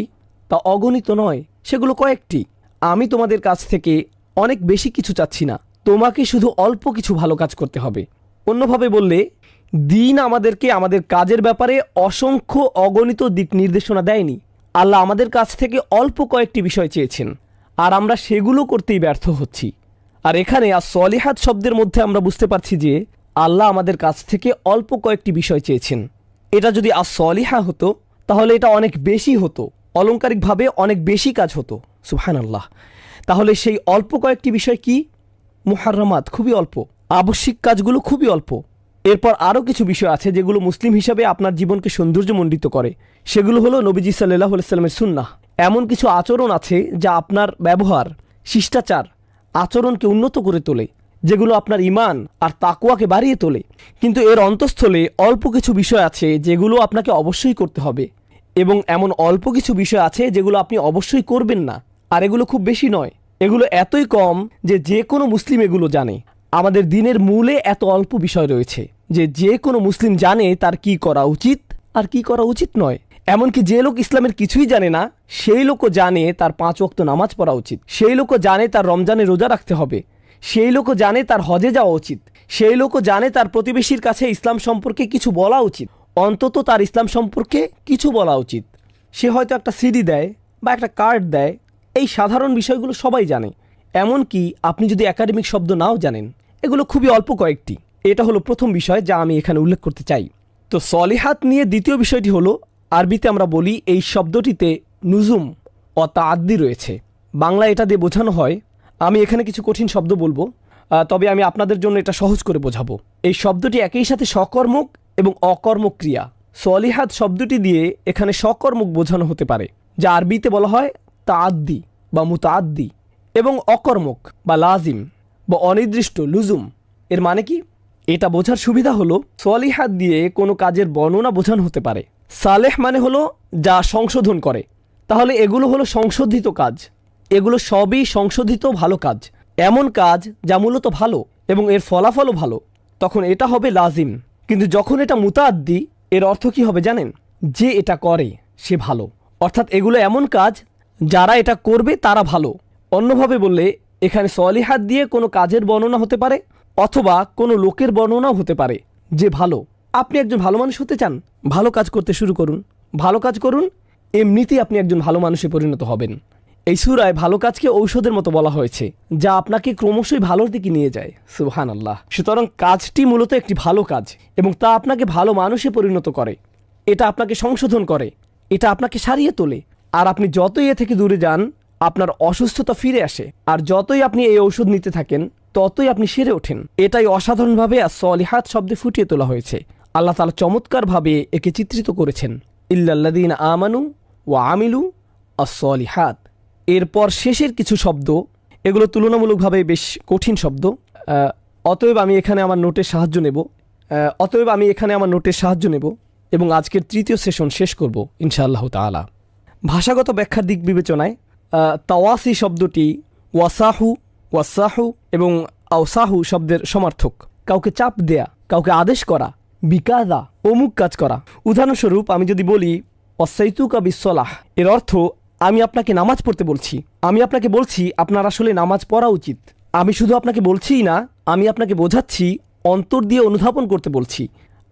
তা অগণিত নয়, সেগুলো কয়েকটি। আমি তোমাদের কাছ থেকে অনেক বেশি কিছু চাচ্ছি না, তোমাকে শুধু অল্প কিছু ভালো কাজ করতে হবে। অন্যভাবে বললে, দিন আমাদেরকে আমাদের কাজের ব্যাপারে অসংখ্য অগণিত দিক নির্দেশনা দেয়নি। আল্লাহ আমাদের কাছ থেকে অল্প কয়েকটি বিষয় চেয়েছেন, আর আমরা সেগুলো করতেই ব্যর্থ হচ্ছি। আর এখানে আস-সলিহাত শব্দের মধ্যে আমরা বুঝতে পারছি যে আল্লাহ আমাদের কাছ থেকে অল্প কয়েকটি বিষয় চেয়েছেন। এটা যদি আস-সলিহা হতো তাহলে এটা অনেক বেশি হতো, অলংকারিকভাবে অনেক বেশি কাজ হতো। সুবহানাল্লাহ। তাহলে সেই অল্প কয়েকটি বিষয় কি? মুহাররামাত, খুবই অল্প। আবশ্যিক কাজগুলো খুবই অল্প। এরপর আরও কিছু বিষয় আছে যেগুলো মুসলিম হিসাবে আপনার জীবনকে সৌন্দর্যমণ্ডিত করে। সেগুলো হলো নবীজি সাল্লাল্লাহু আলাইহি ওয়াসাল্লামের সুন্নাহ। এমন কিছু আচরণ আছে যা আপনার ব্যবহার, শিষ্টাচার, আচরণকে উন্নত করে তোলে, যেগুলো আপনার ঈমান আর তাকওয়াকে বাড়িয়ে তোলে। কিন্তু এর অন্তঃস্থলে অল্প কিছু বিষয় আছে যেগুলো আপনাকে অবশ্যই করতে হবে, এবং এমন অল্প কিছু বিষয় আছে যেগুলো আপনি অবশ্যই করবেন না। আর এগুলো খুব বেশি নয়, এগুলো এতই কম যে যে কোনো মুসলিম এগুলো জানে। আমাদের দিনের মূলে এত অল্প বিষয় রয়েছে যে যে কোনো মুসলিম জানে তার কি করা উচিত আর কি করা উচিত নয়। এমনকি যে লোক ইসলামের কিছুই জানে না সেই লোকও জানে তার 5 ওয়াক্ত নামাজ পড়া উচিত, সেই লোকও জানে তার রমজানে রোজা রাখতে হবে, সেই লোকও জানে তার হজে যাওয়া উচিত, সেই লোকও জানে তার প্রতিবেশীর কাছে ইসলাম সম্পর্কে কিছু বলা উচিত, অন্তত তার ইসলাম সম্পর্কে কিছু বলা উচিত। সে হয়তো একটা সিডি দেয় বা একটা কার্ড দেয়, এই সাধারণ বিষয়গুলো সবাই জানে। এমনকি আপনি যদি একাডেমিক শব্দ নাও জানেন, এগুলো খুবই অল্প কয়েকটি। এটা হলো প্রথম বিষয় যা আমি এখানে উল্লেখ করতে চাই। তো সলিহাত নিয়ে দ্বিতীয় বিষয়টি হলো, আরবিতে আমরা বলি এই শব্দটিতে নুজুম ও তাআদ্দি রয়েছে। বাংলায় এটা দিয়ে বোঝানো হয়, আমি এখানে কিছু কঠিন শব্দ বলবো, তবে আমি আপনাদের জন্য এটা সহজ করে বোঝাবো। এই শব্দটি একই সাথে সকর্মক এবং অকর্মক ক্রিয়া। সলিহাত শব্দটি দিয়ে এখানে সকর্মক বোঝানো হতে পারে, যা আরবিতে বলা হয় তাআদ্দি বা মুতাআদ্দি, এবং অকর্মক বা লাজিম বা অনির্দিষ্ট লুজুম। এর মানে কি? এটা বোঝার সুবিধা হলো সলিহাত দিয়ে কোনো কাজের বর্ণনা বোঝানো হতে পারে। সালেহ মানে হলো যা সংশোধন করে, তাহলে এগুলো হলো সংশোধিত কাজ। এগুলো সবই সংশোধিত ভালো কাজ, এমন কাজ যা মূলত ভালো এবং এর ফলাফলও ভালো, তখন এটা হবে লাজিম। কিন্তু যখন এটা মুতাআদ্দি, এর অর্থ কি হবে জানেন? যে এটা করে সে ভালো, অর্থাৎ এগুলো এমন কাজ যারা এটা করবে তারা ভালো। অন্যভাবে বললে এখানে সলিহাত দিয়ে কোনো কাজের বর্ণনা হতে পারে অথবা কোনো লোকের বর্ণনাও হতে পারে যে ভালো। আপনি একজন ভালো মানুষ হতে চান, ভালো কাজ করতে শুরু করুন, ভালো কাজ করুন, এমনিতেই আপনি একজন ভালো মানুষে পরিণত হবেন। এই সূরায় ভালো কাজকে ঔষধের মতো বলা হয়েছে, যা আপনাকে ক্রমশই ভালোর দিকে নিয়ে যায়। সুবহানাল্লাহ। সুতরাং কাজটি মূলত একটি ভালো কাজ এবং তা আপনাকে ভালো মানুষে পরিণত করে, এটা আপনাকে সংশোধন করে, এটা আপনাকে সারিয়ে তোলে। আর আপনি যতই এ থেকে দূরে যান আপনার অসুস্থতা ফিরে আসে, আর যতই আপনি এই ঔষধ নিতে থাকেন ততই আপনি সেরে ওঠেন। এটাই অসাধারণভাবে as-সলিহাত শব্দে ফুটিয়ে তোলা হয়েছে। আল্লাহ তাআলা চমৎকারভাবে একে চিত্রিত করেছেন, ইল্লাল্লাযীনা আমানু ওয়া আমিলু আস-সলিহাত। এরপর শেষের কিছু শব্দ, এগুলো তুলনামূলকভাবে বেশ কঠিন শব্দ। অতএব আমি এখানে আমার নোটের সাহায্য নেব এবং আজকের তৃতীয় সেশন শেষ করব ইনশাআল্লাহ তাআলা। ভাষাগত ব্যাখ্যার দিক বিবেচনায় তাওয়াসি শব্দটি ওয়াসাহু এবং আওসাহু শব্দের সমার্থক। কাউকে চাপ দেয়া, কাউকে আদেশ করা, বিকাদা, অমুক কাজ করা। উদাহরণস্বরূপ আমি যদি বলি ওয়াসাইতুকা বিসসালাহ, এর অর্থ আমি আপনাকে নামাজ পড়তে বলছি, আমি আপনাকে বলছি আপনার আসলে নামাজ পড়া উচিত। আমি শুধু আপনাকে বলছিই না, আমি আপনাকে বোঝাচ্ছি, অন্তর দিয়ে অনুধাবন করতে বলছি,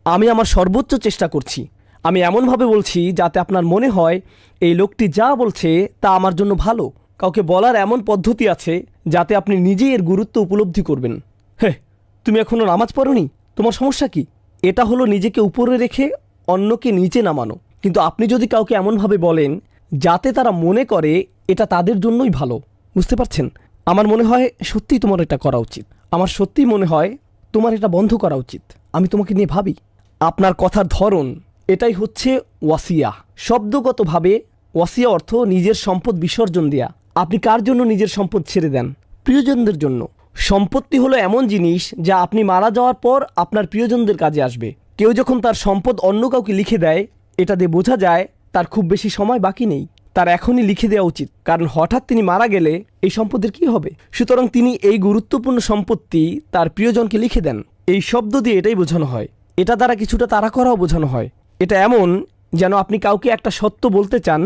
আমি আমার সর্বোচ্চ চেষ্টা করছি। আমি এমনভাবে বলছি যাতে আপনার মনে হয় এই লোকটি যা বলছে তা আমার জন্য ভালো। কাউকে বলার এমন পদ্ধতি আছে যাতে আপনি নিজেই এর গুরুত্ব উপলব্ধি করবেন। হে, তুমি এখনও নামাজ পড়োনি, তোমার সমস্যা কি? এটা হলো নিজেকে উপরে রেখে অন্যকে নিচে নামানো। কিন্তু আপনি যদি কাউকে এমনভাবে বলেন যাতে তারা মনে করে এটা তাদের জন্যই ভালো, বুঝতে পারছেন? আমার মনে হয় সত্যিই তোমার এটা করা উচিত, আমার সত্যিই মনে হয় তোমার এটা বন্ধ করা উচিত, আমি তোমাকে নিয়ে ভাবি। আপনার কথার ধরন, এটাই হচ্ছে ওয়াসিয়া। শব্দগতভাবে ওয়াসিয়া অর্থ নিজের সম্পদ বিসর্জন দেয়া। আপনি কার জন্য নিজের সম্পদ ছেড়ে দেন? প্রিয়জনদের জন্য। সম্পত্তি হলো এমন জিনিস যা আপনি মারা যাওয়ার পর আপনার প্রিয়জনদের কাজে আসবে। কেউ যখন তার সম্পদ অন্য কাউকে লিখে দেয়, এটা দিয়ে বোঝা যায় তার খুব বেশি সময় বাকি নেই, তার এখনই লিখে দেওয়া উচিত, কারণ হঠাৎ তিনি মারা গেলে এই সম্পদের কি হবে। সুতরাং তিনি এই গুরুত্বপূর্ণ সম্পত্তি তার প্রিয়জনকে লিখে দেন। এই শব্দ দিয়ে এটাই বোঝানো হয়। এটা দ্বারা কিছুটা তাড়া করাও বোঝানো হয়। এটা এমন যেন আপনি কাউকে একটা সত্য বলতে চান,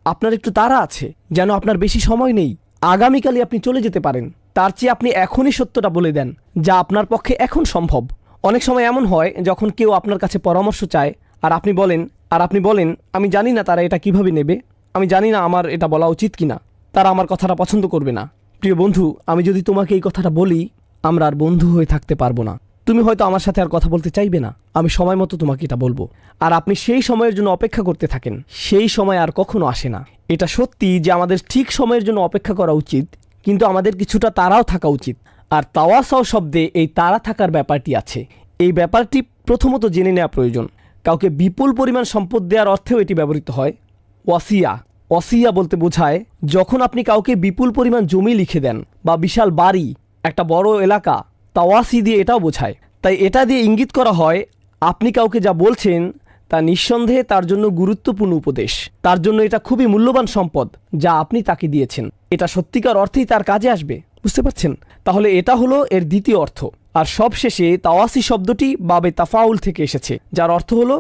আপনার একটু তাড়া আছে, যেন আপনার বেশি সময় নেই, আগামীকালই আপনি চলে যেতে পারেন, তার চেয়ে আপনি এখনই সত্যটা বলে দেন যা আপনার পক্ষে এখন সম্ভব। অনেক সময় এমন হয় যখন কেউ আপনার কাছে পরামর্শ চায় আর আপনি বলেন আমি জানি না তারা এটা কিভাবে নেবে, আমি জানি না আমার এটা বলা উচিত কিনা, তারা আমার কথাটা পছন্দ করবে না। প্রিয় বন্ধু, আমি যদি তোমাকে এই কথাটা বলি, আমরা আর বন্ধু হয়ে থাকতে পারবো না। তুমি হয়তো আমার সাথে আর কথা বলতে চাইবে না, আমি সময় মতো তোমাকে এটা বলবো, আর আপনি সেই সময়ের জন্য অপেক্ষা করতে থাকেন। সেই সময় আর কখনো আসে না। এটা সত্যি যে আমাদের ঠিক সময়ের জন্য অপেক্ষা করা উচিত, কিন্তু আমাদের কিছুটা তাড়াও থাকা উচিত। আর তাওয়াসাও শব্দে এই তাড়া থাকার ব্যাপারটি আছে। এই ব্যাপারটি প্রথমত জেনে নেওয়া প্রয়োজন। কাউকে বিপুল পরিমাণ সম্পদ দেওয়ার অর্থেও এটি ব্যবহৃত হয়। ওয়াসিয়া বলতে বোঝায় যখন আপনি কাউকে বিপুল পরিমাণ জমি লিখে দেন বা বিশাল বাড়ি, একটা বড় এলাকা, তাওয়াসি দিয়ে এটাও বোঝায়। তাই এটা দিয়ে ইঙ্গিত করা হয় আপনি কাউকে যা বলছেন তা নিঃসন্দেহে তার জন্য গুরুত্বপূর্ণ উপদেশ, তার জন্য এটা খুবই মূল্যবান সম্পদ যা আপনি তাকে দিয়েছেন, এটা সত্যিকার অর্থেই তার কাজে আসবে। বুঝতে পারছেন? তাহলে এটা হলো এর দ্বিতীয় অর্থ। আর সবশেষে তাওয়াসি শব্দটি বাবে তাফাউল থেকে এসেছে, যার অর্থ হলো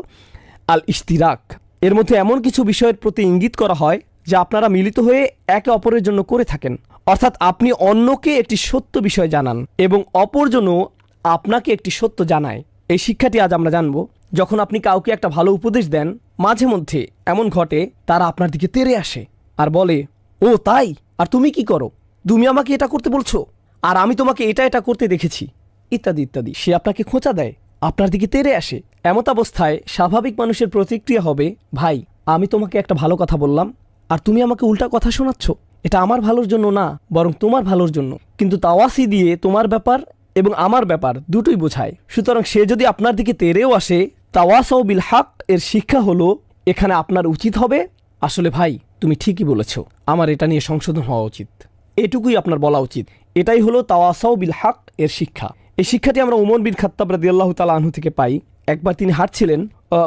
আল ইশতিরাক। এর মধ্যে এমন কিছু বিষয়ের প্রতি ইঙ্গিত করা হয় যা আপনারা মিলিত হয়ে একে অপরের জন্য করে থাকেন। অর্থাৎ আপনি অন্যকে একটি সত্য বিষয় জানান এবং অপরজনও আপনাকে একটি সত্য জানায়। এই শিক্ষাটি আজ আমরা জানব। যখন আপনি কাউকে একটা ভালো উপদেশ দেন, মাঝে মধ্যে এমন ঘটে তারা আপনার দিকে তেড়ে আসে আর বলে, ও তাই, আর তুমি কি করো? তুমি আমাকে এটা করতে বলছো, আর আমি তোমাকে এটা করতে দেখেছি, ইত্যাদি ইত্যাদি। সে আপনাকে খোঁচা দেয়, আপনার দিকে তেড়ে আসে। এমত অবস্থায় স্বাভাবিক মানুষের প্রতিক্রিয়া হবে, ভাই, আমি তোমাকে একটা ভালো কথা বললাম আর তুমি আমাকে উল্টা কথা শোনাচ্ছ, এটা আমার ভালোর জন্য না, বরং তোমার ভালোর জন্য। কিন্তু তাওয়াসি দিয়ে তোমার ব্যাপার এবং আমার ব্যাপার দুটোই বোঝায়। সুতরাং সে যদি আপনার দিকে তেড়েও আসে, তাওয়াসাউ বিল হক এর শিক্ষা হলো এখানে আপনার উচিত হবে, আসলে ভাই তুমি ঠিকই বলেছ, আমার এটা নিয়ে সংশোধন হওয়া উচিত, এটুকুই আপনার বলা উচিত। এটাই হলো তাওয়াসাউ বিল হক এর শিক্ষা। এই শিক্ষাটি আমরা উমর বিন খাত্তাব রাদিয়াল্লাহু তাআলা আনহু থেকে পাই। একবার তিনি হাঁটছিলেন,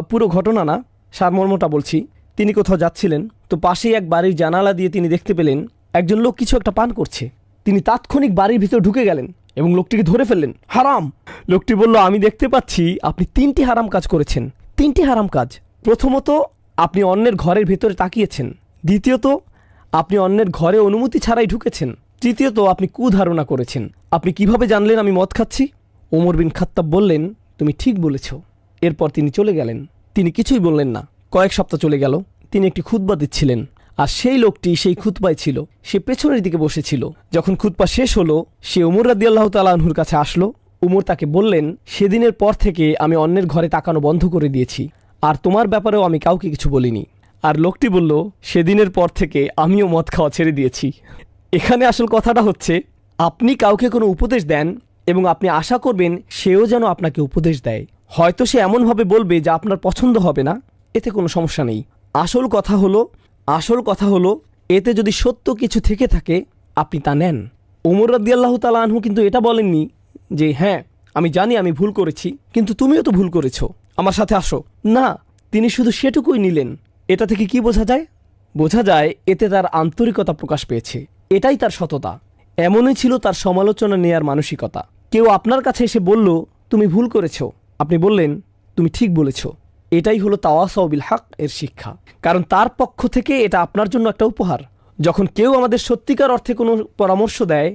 পুরো ঘটনা না, সারমর্মটা বলছি। তিনি কোথাও যাচ্ছিলেন, তো পাশেই এক বাড়ির জানালা দিয়ে তিনি দেখতে পেলেন একজন লোক কিছু একটা পান করছে। তিনি তাৎক্ষণিক বাড়ির ভিতর ঢুকে গেলেন এবং লোকটিকে ধরে ফেললেন। হারাম! লোকটি বলল, আমি দেখতে পাচ্ছি আপনি 3টি হারাম কাজ করেছেন। 3টি হারাম কাজ। প্রথমত, আপনি অন্যের ঘরের ভিতরে তাকিয়েছেন। দ্বিতীয়ত, আপনি অন্যের ঘরে অনুমতি ছাড়াই ঢুকেছেন। তৃতীয়ত, আপনি কুধারণা করেছেন। আপনি কিভাবে জানলেন আমি মদ খাচ্ছি? ওমর বিন খাত্তাব বললেন, তুমি ঠিক বলেছ। এরপর তিনি চলে গেলেন। তিনি কিছুই বললেন না। কয়েক সপ্তাহ চলে গেল। তিনি একটি খুতবা দিচ্ছিলেন, আর সেই লোকটি সেই খুতবায় ছিল। সে পেছনের দিকে বসেছিল। যখন খুতবা শেষ হলো, সে উমর রাদিয়াল্লাহু তাআলা আনহুর কাছে আসলো। উমর তাকে বললেন, সেদিনের পর থেকে আমি অন্যের ঘরে তাকানো বন্ধ করে দিয়েছি, আর তোমার ব্যাপারেও আমি কাউকে কিছু বলিনি। আর লোকটি বলল, সেদিনের পর থেকে আমিও মদ খাওয়া ছেড়ে দিয়েছি। এখানে আসল কথাটা হচ্ছে, আপনি কাউকে কোনো উপদেশ দেন এবং আপনি আশা করবেন সেও যেন আপনাকে উপদেশ দেয়। হয়তো সে এমনভাবে বলবে যা আপনার পছন্দ হবে না, এতে কোনো সমস্যা নেই। আসল কথা হলো এতে যদি সত্য কিছু থেকে থাকে আপনি তা নেন। ওমর রাদিয়াল্লাহু তাআলা আনহু কিন্তু এটা বলেননি যে হ্যাঁ আমি জানি আমি ভুল করেছি, কিন্তু তুমিও তো ভুল করেছো, আমার সাথে আসো। না, তিনি শুধু সেটুকুই নিলেন। এটা থেকে কি বোঝা যায়? বোঝা যায় এতে তার আন্তরিকতা প্রকাশ পেয়েছে। এটাই তার সততা। এমনই ছিল তার সমালোচনা নেয়ার মানসিকতা। কেউ আপনার কাছে এসে বলল তুমি ভুল করেছো, আপনি বললেন তুমি ঠিক বলেছো। এটাই হলো তাওয়াসাউ বিল হক এর শিক্ষা। কারণ তার পক্ষ থেকে এটা আপনার জন্য একটা উপহার। যখন কেউ আমাদের সত্যিকার অর্থে কোনো পরামর্শ দেয়,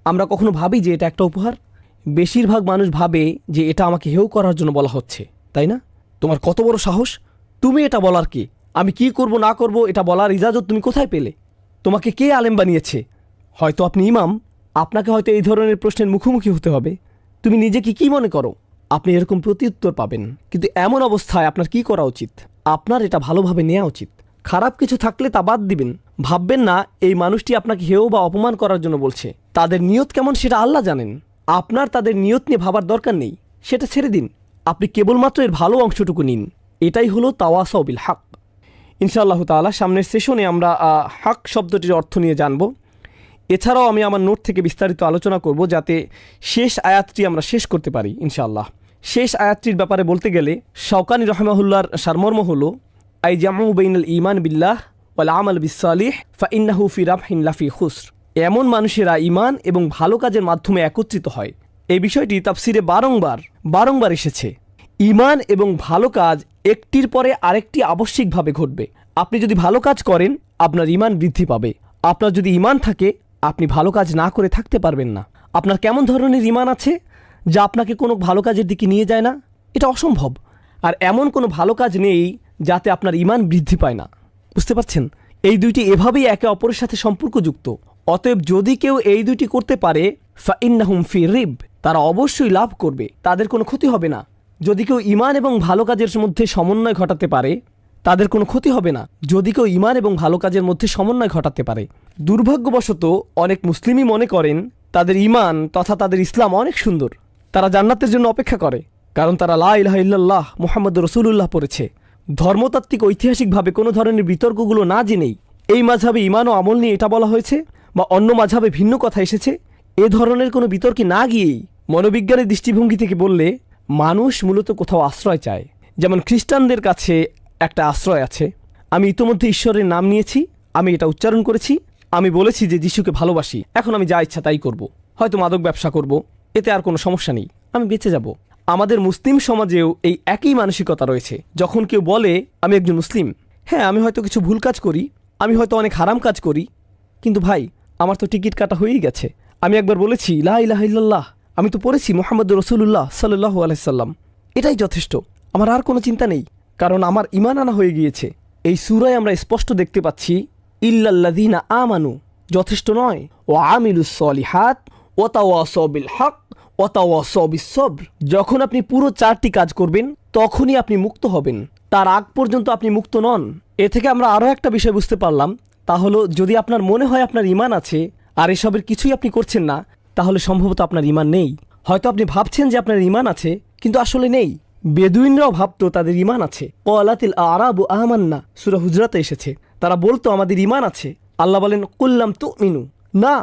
আমরা কখনো ভাবি যে এটা একটা উপহার? বেশিরভাগ মানুষ ভাবে যে এটা আমাকে হেয় করার জন্য বলা হচ্ছে, তাই না? তোমার কত বড় সাহস, তুমি এটা বলার কে? আমি কি করব না করব এটা বলার ইজাজত তুমি কোথায় পেলে? তোমাকে কে আলেম বানিয়েছে? হয়তো আপনি ইমাম, আপনাকে হয়তো এই ধরনের প্রশ্নের মুখোমুখি হতে হবে। তুমি নিজেকে কি মনে করো? আপনি এরকম প্রত্যুত্তর পাবেন। কিন্তু এমন অবস্থায় আপনার কি করা উচিত? আপনার এটা ভালোভাবে নেওয়া উচিত। খারাপ কিছু থাকলে তা বাদ দিবেন। ভাববেন না এই মানুষটি আপনাকে হেয় বা অপমান করার জন্য বলছে। তাদের নিয়ত কেমন সেটা আল্লাহ জানেন। আপনার তাদের নিয়ত নিয়ে ভাবার দরকার নেই, সেটা ছেড়ে দিন। আপনি কেবলমাত্র এর ভালো অংশটুকু নিন। এটাই হলো তাওয়াসাউ বিল হক। ইনশাআল্লাহ তাআলা সামনের সেশনে আমরা হক শব্দটির অর্থ নিয়ে জানব। এছাড়াও আমি আমার নোট থেকে বিস্তারিত আলোচনা করব, যাতে শেষ আয়াতটি আমরা শেষ করতে পারি ইনশাআল্লাহ। শেষ আয়াতটির ব্যাপারে বলতে গেলে শাওকানি রাহিমাহুল্লাহর সারমর্ম হলো, আই জামু বাইনাল ঈমান বিল্লাহ ওয়াল আমাল বিসসালিহ ফাইন্নাহু ফি রাবহিন লাফি খুসর। এমন মানুষেরা ঈমান এবং ভালো কাজের মাধ্যমে একত্রিত হয়। এই বিষয়টি তাফসিরে বারংবার এসেছে। ঈমান এবং ভালো কাজ একটির পরে আরেকটি আবশ্যিকভাবে ঘটবে। আপনি যদি ভালো কাজ করেন আপনার ঈমান বৃদ্ধি পাবে। আপনার যদি ঈমান থাকে আপনি ভালো কাজ না করে থাকতে পারবেন না। আপনার কেমন ধরনের ঈমান আছে যা আপনাকে কোনো ভালো কাজের দিকে নিয়ে যায় না? এটা অসম্ভব। আর এমন কোনো ভালো কাজ নেই যাতে আপনার ঈমান বৃদ্ধি পায় না। বুঝতে পারছেন? এই দুইটি এভাবেই একে অপরের সাথে সম্পর্কযুক্ত। অতএব যদি কেউ এই দুইটি করতে পারে ফাইন্নাহুম ফি রিব, তারা অবশ্যই লাভ করবে, তাদের কোনো ক্ষতি হবে না। যদি কেউ ঈমান এবং ভালো কাজের মধ্যে সমন্বয় ঘটাতে পারে তাদের কোনো ক্ষতি হবে না। যদি কেউ ঈমান এবং ভালো কাজের মধ্যে সমন্বয় ঘটাতে পারে। দুর্ভাগ্যবশত অনেক মুসলিমই মনে করেন তাদের ঈমান তথা তাদের ইসলাম অনেক সুন্দর। তারা জান্নাতের জন্য অপেক্ষা করে, কারণ তারা লা ইলাহা ইল্লাল্লাহ মুহাম্মাদুর রাসূলুল্লাহ পড়েছে। ধর্মতাত্ত্বিক ঐতিহাসিকভাবে কোনো ধরনের বিতর্কগুলো না জেনেই এই মাযহাবে ঈমান ও আমল নিয়ে এটা বলা হয়েছে বা অন্য মাযহাবে ভিন্ন কথা এসেছে, এ ধরনের কোনো বিতর্কে না গিয়েই মনোবিজ্ঞানের দৃষ্টিভঙ্গি থেকে বললে মানুষ মূলত কোথাও আশ্রয় চায়। যেমন খ্রিস্টানদের কাছে একটা আশ্রয় আছে। আমি ইতোমধ্যে ঈশ্বরের নাম নিয়েছি, আমি এটা উচ্চারণ করেছি, আমি বলেছি যে যিশুকে ভালোবাসি, এখন আমি যা ইচ্ছা তাই করব। হয়তো মাদক ব্যবসা করব, এতে আর কোনো সমস্যা নেই, আমি বেঁচে যাব। আমাদের মুসলিম সমাজেও এই একই মানসিকতা রয়েছে। যখন কেউ বলে আমি একজন মুসলিম, হ্যাঁ আমি হয়তো কিছু ভুল কাজ করি, আমি হয়তো অনেক হারাম কাজ করি, কিন্তু ভাই আমার তো টিকিট কাটা হয়েই গেছে। আমি একবার বলেছি লা ইলাহা ইল্লাল্লাহ, আমি তো পড়েছি মুহাম্মাদুর রাসূলুল্লাহ সাল্লাল্লাহু আলাইহি সাল্লাম, এটাই যথেষ্ট, আমার আর কোনো চিন্তা নেই, কারণ আমার ঈমান আনা হয়ে গিয়েছে। এই সূরায় আমরা স্পষ্ট দেখতে পাচ্ছি ইল্লাল্লাযীনা আমানু যথেষ্ট নয়, ও আমিলুস সলিহাত ওয়া তাওয়াসাউ বিল হক ওয়া তাওয়াসাউ বিস সবর। যখন আপনি পুরো 4টি কাজ করবেন তখনই আপনি মুক্ত হবেন, তার আগ পর্যন্ত আপনি মুক্ত নন। এ থেকে আমরা আরও একটা বিষয় বুঝতে পারলাম, তা হলো যদি আপনার মনে হয় আপনার ঈমান আছে আর এসবের কিছুই আপনি করছেন না, তাহলে সম্ভবত আপনার ঈমান নেই। হয়তো আপনি ভাবছেন যে আপনার ঈমান আছে, কিন্তু আসলে নেই। বেদুইনরাও ভাবতো তাদের ঈমান আছে। ক্বালাতিল আরাবু আমান্না সূরা হুজরাতে এসেছে। তারা বলতো আমাদের ঈমান আছে। আল্লাহ বলেন কুল্লাম তুমিনু, না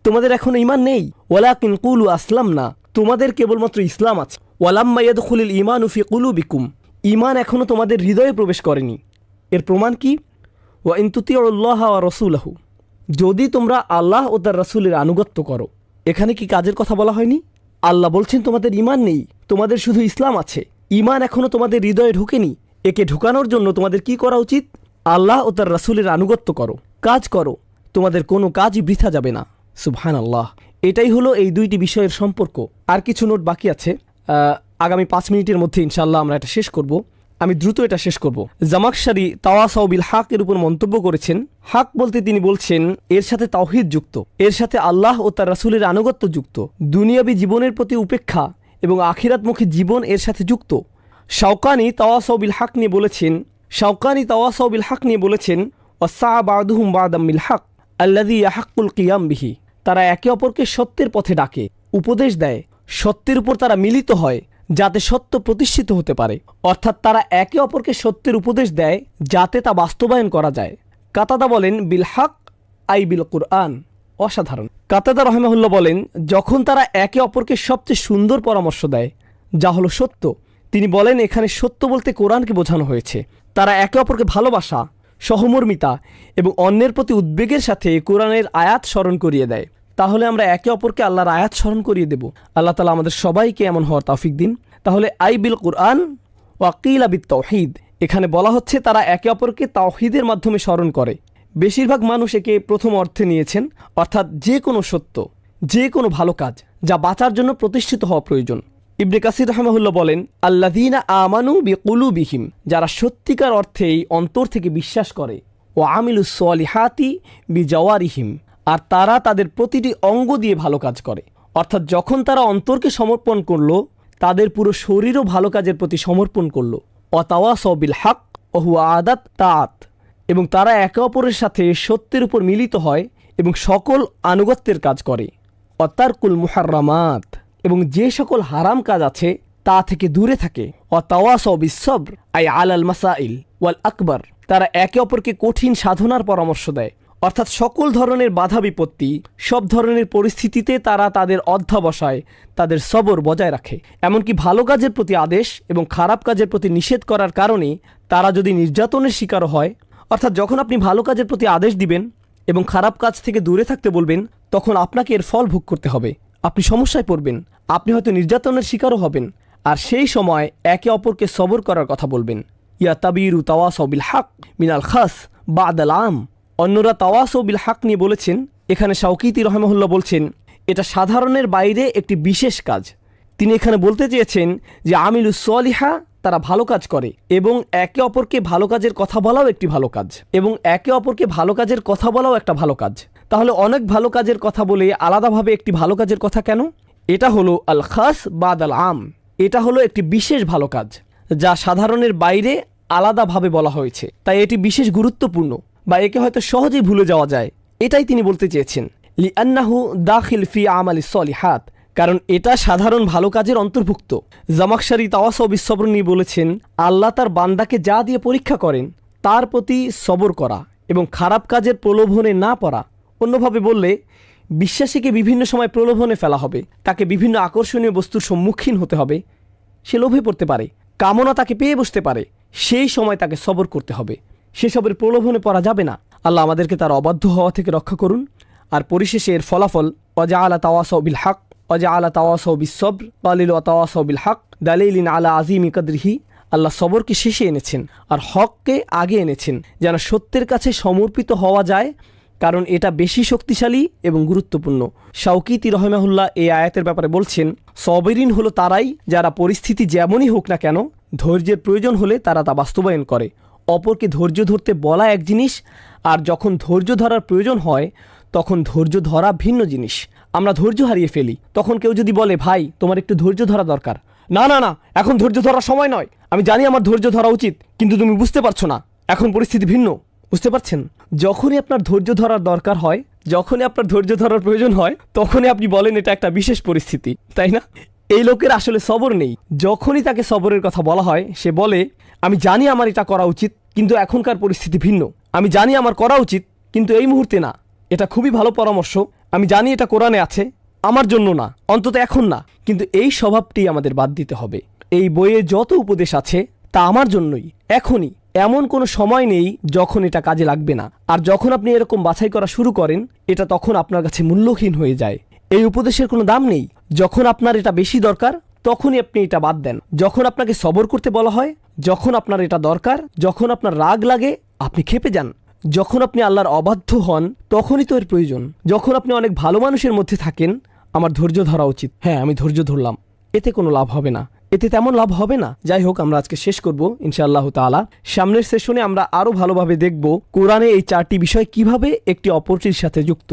তোমাদের এখনো ঈমান নেই, ওয়ালাকিন কুলু আসলামনা, তোমাদের কেবলমাত্র ইসলাম আছে। ওয়ালাম্মা ইয়াদখুলুল ঈমানু ফি কুলুবিকুম, ঈমান এখনো তোমাদের হৃদয়ে প্রবেশ করেনি। এর প্রমাণ কি? ওয়া ইন তুতিউল্লাহ ওয়া রাসূলাহু, যদি তোমরা আল্লাহ ও তার রাসূলের আনুগত্য করো। এখানে কি কাজের কথা বলা হয়নি? আল্লাহ বলছেন তোমাদের ঈমান নেই, তোমাদের শুধু ইসলাম আছে, ঈমান এখনও তোমাদের হৃদয়ে ঢোকেনি। একে ঢুকানোর জন্য তোমাদের কি করা উচিত? আল্লাহ ও তার রাসূলের আনুগত্য করো, কাজ করো, তোমাদের কোনো কাজই বৃথা যাবে না। সুবহানাল্লাহ। এটাই হলো এই দুইটি বিষয়ের সম্পর্ক। আর কিছু নোট বাকি আছে, আগামী 5 মিনিটের মধ্যে ইনশাআল্লাহ আমরা এটা শেষ করব। আমি দ্রুত এটা শেষ করব। জামাখশারি তাওয়াসাউ বিল হক এর উপর মন্তব্য করেছেন। হক বলতে তিনি বলছেন এর সাথে তাওহীদ যুক্ত, এর সাথে আল্লাহ ও তার রাসূলের আনুগত্য যুক্ত, দুনিয়াবী জীবনের প্রতি উপেক্ষা এবং আখিরাতমুখী জীবন এর সাথে যুক্ত। শাওকানি তাওয়াসাউ বিল হক নিয়ে বলেছেন ওয়াসা বাদুহুম বাদাম বিল হক আল্লাযী ইয়াহাক্কুল কিয়াম বিহি। তারা একে অপরকে সত্যের পথে ডাকে, উপদেশ দেয়, সত্যের উপর তারা মিলিত হয় যাতে সত্য প্রতিষ্ঠিত হতে পারে। অর্থাৎ তারা একে অপরকে সত্যের উপদেশ দেয় যাতে তা বাস্তবায়ন করা যায়। কাতাদা বলেন বিল হক আই বিল কুরআন। অসাধারণ। কাতাদা রহিমাহুল্লাহ বলেন যখন তারা একে অপরকে সবচেয়ে সুন্দর পরামর্শ দেয় যা হলো সত্য, তিনি বলেন এখানে সত্য বলতে কোরআনকে বোঝানো হয়েছে। তারা একে অপরকে ভালোবাসা, সহমর্মিতা এবং অন্যের প্রতি উদ্বেগের সাথে কোরআনের আয়াত স্মরণ করিয়ে দেয়। তাহলে আমরা একে অপরকে আল্লাহর আয়াত স্মরণ করিয়ে দেব। আল্লাহ তাআলা আমাদের সবাইকে এমন হওয়ার তৌফিক দিন। তাহলে আই বিল কুরআন ওয়াকিলা বিত তাওহীদ, এখানে বলা হচ্ছে তারা একে অপরকে তাওহীদের মাধ্যমে স্মরণ করে। বেশিরভাগ মানুষ একে প্রথম অর্থে নিয়েছেন, অর্থাৎ যে কোনো সত্য, যে কোনো ভালো কাজ যা বাঁচার জন্য প্রতিষ্ঠিত হওয়া প্রয়োজন। ইবনে কাসির রাহিমাহুল্লাহ বলেন আল্লাযীনা আমানু বিকুলুবিহিম, যারা সত্যিকার অর্থেই অন্তর থেকে বিশ্বাস করে, ও আমিলুস সলিহাতি বিজাওয়ারিহিম, আর তারা তাদের প্রতিটি অঙ্গ দিয়ে ভালো কাজ করে। অর্থাৎ যখন তারা অন্তরকে সমর্পণ করলো, তাদের পুরো শরীরও ভালো কাজের প্রতি সমর্পণ করলো। ওয়াতাওয়াসাউ বিল হক ওয়া হুয়া আদাত তাআত, এবং তারা একে অপরের সাথে সত্যের উপর মিলিত হয় এবং সকল আনুগত্যের কাজ করে। ওয়াতারকুল মুহাররামাত, এবং যে সকল হারাম কাজ আছে তা থেকে দূরে থাকে। ওয়াতাওয়াসাউ বিস সবর আই আলাল মাসাইল ওয়াল আকবার, তারা একে অপরকে কঠিন সাধনার পরামর্শ দেয়। অর্থাৎ সকল ধরনের বাধা বিপত্তি, সব ধরনের পরিস্থিতিতে তারা তাদের অধ্যবসায়, তাদের সবর বজায় রাখে। এমনকি ভালো কাজের প্রতি আদেশ এবং খারাপ কাজের প্রতি নিষেধ করার কারণে তারা যদি নির্যাতনের শিকার হয়, অর্থাৎ যখন আপনি ভালো কাজের প্রতি আদেশ দিবেন এবং খারাপ কাজ থেকে দূরে থাকতে বলবেন, তখন আপনাকে এর ফল ভোগ করতে হবে। আপনি সমস্যায় পড়বেন, আপনি হয়তো নির্যাতনের শিকারও হবেন। আর সেই সময় একে অপরকে সবর করার কথা বলবেন। ইয়া তাবিরু তাওয়াসাউ বিল হক মিনাল খাস বাদাল আম। অন্যরা তাওয়াসাউ বিল হক নিয়ে বলেছেন, এখানে শাওকিতি রাহিমাহুল্লাহ বলছেন এটা সাধারণের বাইরে একটি বিশেষ কাজ। তিনি এখানে বলতে চেয়েছেন যে আমিলুস সলিহা, তারা ভালো কাজ করে এবং একে অপরকে ভালো কাজের কথা বলাও একটি ভালো কাজ, এবং একে অপরকে ভালো কাজের কথা বলাও একটা ভালো কাজ। তাহলে অনেক ভালো কাজের কথা বলে আলাদাভাবে একটি ভালো কাজের কথা কেন? এটা হলো আল খাস বাদাল আম, এটা হলো একটি বিশেষ ভালো কাজ যা সাধারণের বাইরে আলাদাভাবে বলা হয়েছে, তাই এটি বিশেষ গুরুত্বপূর্ণ, বা একে হয়তো সহজেই ভুলে যাওয়া যায়। এটাই তিনি বলতে চেয়েছেন। লিআন্নাহু দাখিল ফি আমালিস সলিহাত, কারণ এটা সাধারণ ভালো কাজের অন্তর্ভুক্ত। জামাখশারি তাওয়াসাউ বিস সবর নিয়ে বলেছেন আল্লাহ তার বান্দাকে যা দিয়ে পরীক্ষা করেন তার প্রতি সবর করা এবং খারাপ কাজের প্রলোভনে না পড়া। অন্যভাবে বললে বিশ্বাসীকে বিভিন্ন সময় প্রলোভনে ফেলা হবে, তাকে বিভিন্ন আকর্ষণীয় বস্তুর সম্মুখীন হতে হবে, সে লোভে পড়তে পারে, কামনা তাকে পেয়ে বসতে পারে, সেই সময় তাকে সবর করতে হবে, সেসবের প্রলোভনে পড়া যাবে না। আল্লাহ আমাদেরকে তার অবাধ্য হওয়া থেকে রক্ষা করুন। আর পরিশেষে এর ফলাফল ওয়াজআলা তাওয়াসাউ বিল হক ওয়াজআলা তাওয়াসাউ বিস সবর ওয়ালিল তাওয়াসাউ বিল হক দালিলিন আলা আযীমি কদরিহি। আল্লাহ সবরকে শেষে এনেছেন আর হককে আগে এনেছেন, যেন সত্যের কাছে সমর্পিত হওয়া যায়, কারণ এটা বেশি শক্তিশালী এবং গুরুত্বপূর্ণ। শাওকিতি রাহিমাহুল্লাহ এই আয়াতের ব্যাপারে বলছেন সবিরিন হলো তারাই যারা পরিস্থিতি যেমনই হোক না কেন ধৈর্যের প্রয়োজন হলে তারা তা বাস্তবায়ন করে। অপরকে ধৈর্য ধরতে বলা এক জিনিস, আর যখন ধৈর্য ধরার প্রয়োজন হয় তখন ধৈর্য ধরা ভিন্ন জিনিস। আমরা ধৈর্য হারিয়ে ফেলি। তখন কেউ যদি বলে ভাই তোমার একটু ধৈর্য ধরা দরকার, না না না এখন ধৈর্য ধরার সময় নয়, আমি জানি আমার ধৈর্য ধরা উচিত, কিন্তু তুমি বুঝতে পারছো না, এখন পরিস্থিতি ভিন্ন। বুঝতে পারছেন? যখনই আপনার ধৈর্য ধরার দরকার হয়, যখনই আপনার ধৈর্য ধরার প্রয়োজন হয়, তখনই আপনি বলেন এটা একটা বিশেষ পরিস্থিতি, তাই না? এই লোকের আসলে সবর নেই। যখনই তাকে সবরের কথা বলা হয় সে বলে আমি জানি আমার এটা করা উচিত, কিন্তু এখনকার পরিস্থিতি ভিন্ন। আমি জানি আমার করা উচিত, কিন্তু এই মুহূর্তে না। এটা খুবই ভালো পরামর্শ, আমি জানি এটা কোরআনে আছে, আমার জন্য না, অন্তত এখন না। কিন্তু এই স্বভাবটি আমাদের বাদ দিতে হবে। এই বইয়ে যত উপদেশ আছে তা আমার জন্যই। এখনই এমন কোনো সময় নেই যখন এটা কাজে লাগবে না। আর যখন আপনি এরকম বাছাই করা শুরু করেন, এটা তখন আপনার কাছে মূল্যহীন হয়ে যায়। এই উপদেশের কোনো দাম নেই। যখন আপনার এটা বেশি দরকার তখনই আপনি এটা বাদ দেন। যখন আপনাকে সবর করতে বলা হয়, যখন আপনার এটা দরকার, যখন আপনার রাগ লাগে আপনি ক্ষেপে যান। যখন আপনি আল্লাহর অবাধ্য হন তখনই তো এর প্রয়োজন। যখন আপনি অনেক ভালো মানুষের মধ্যে থাকেন, আমার ধৈর্য ধরা উচিত। হ্যাঁ, আমি ধৈর্য ধরলাম, এতে কোনো লাভ হবে না, এতে তেমন লাভ হবে না। যাই হোক, আমরা আজকে শেষ করব ইনশাআল্লাহ তাআলা। সামনের সেশনে আমরা আরও ভালোভাবে দেখব কোরআনে এই 4টি বিষয় কিভাবে একটি অপরটির সাথে যুক্ত।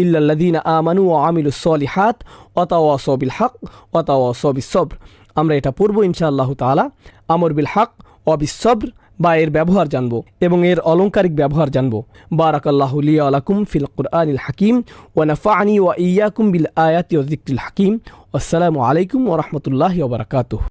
ইল্লাল্লাযীনা আমানু ওয়া আমিলুস সলিহাত ওয়া তাওয়াসাউ বিল হক ওয়া তাওয়াসাউ বিস সবর। আমরা এটা পড়ব ইনশাআল্লাহ তাআলা। আমর বিল হক ওয়া বিস সবর বা এর ব্যবহার জানব এবং এর অলংকারিক ব্যবহার জানব। বারাকাল্লাহু লি ওয়া লাকুম ফিল কুরআনিল হাকিম ওয়া নাফা'নি ওয়া ইয়্যাকুম বিল আয়াতি ওয়া যিকরিল হাকিম। আসসালামু আলাইকুম ওয়া রাহমাতুল্লাহি ওয়া বারাকাতুহু।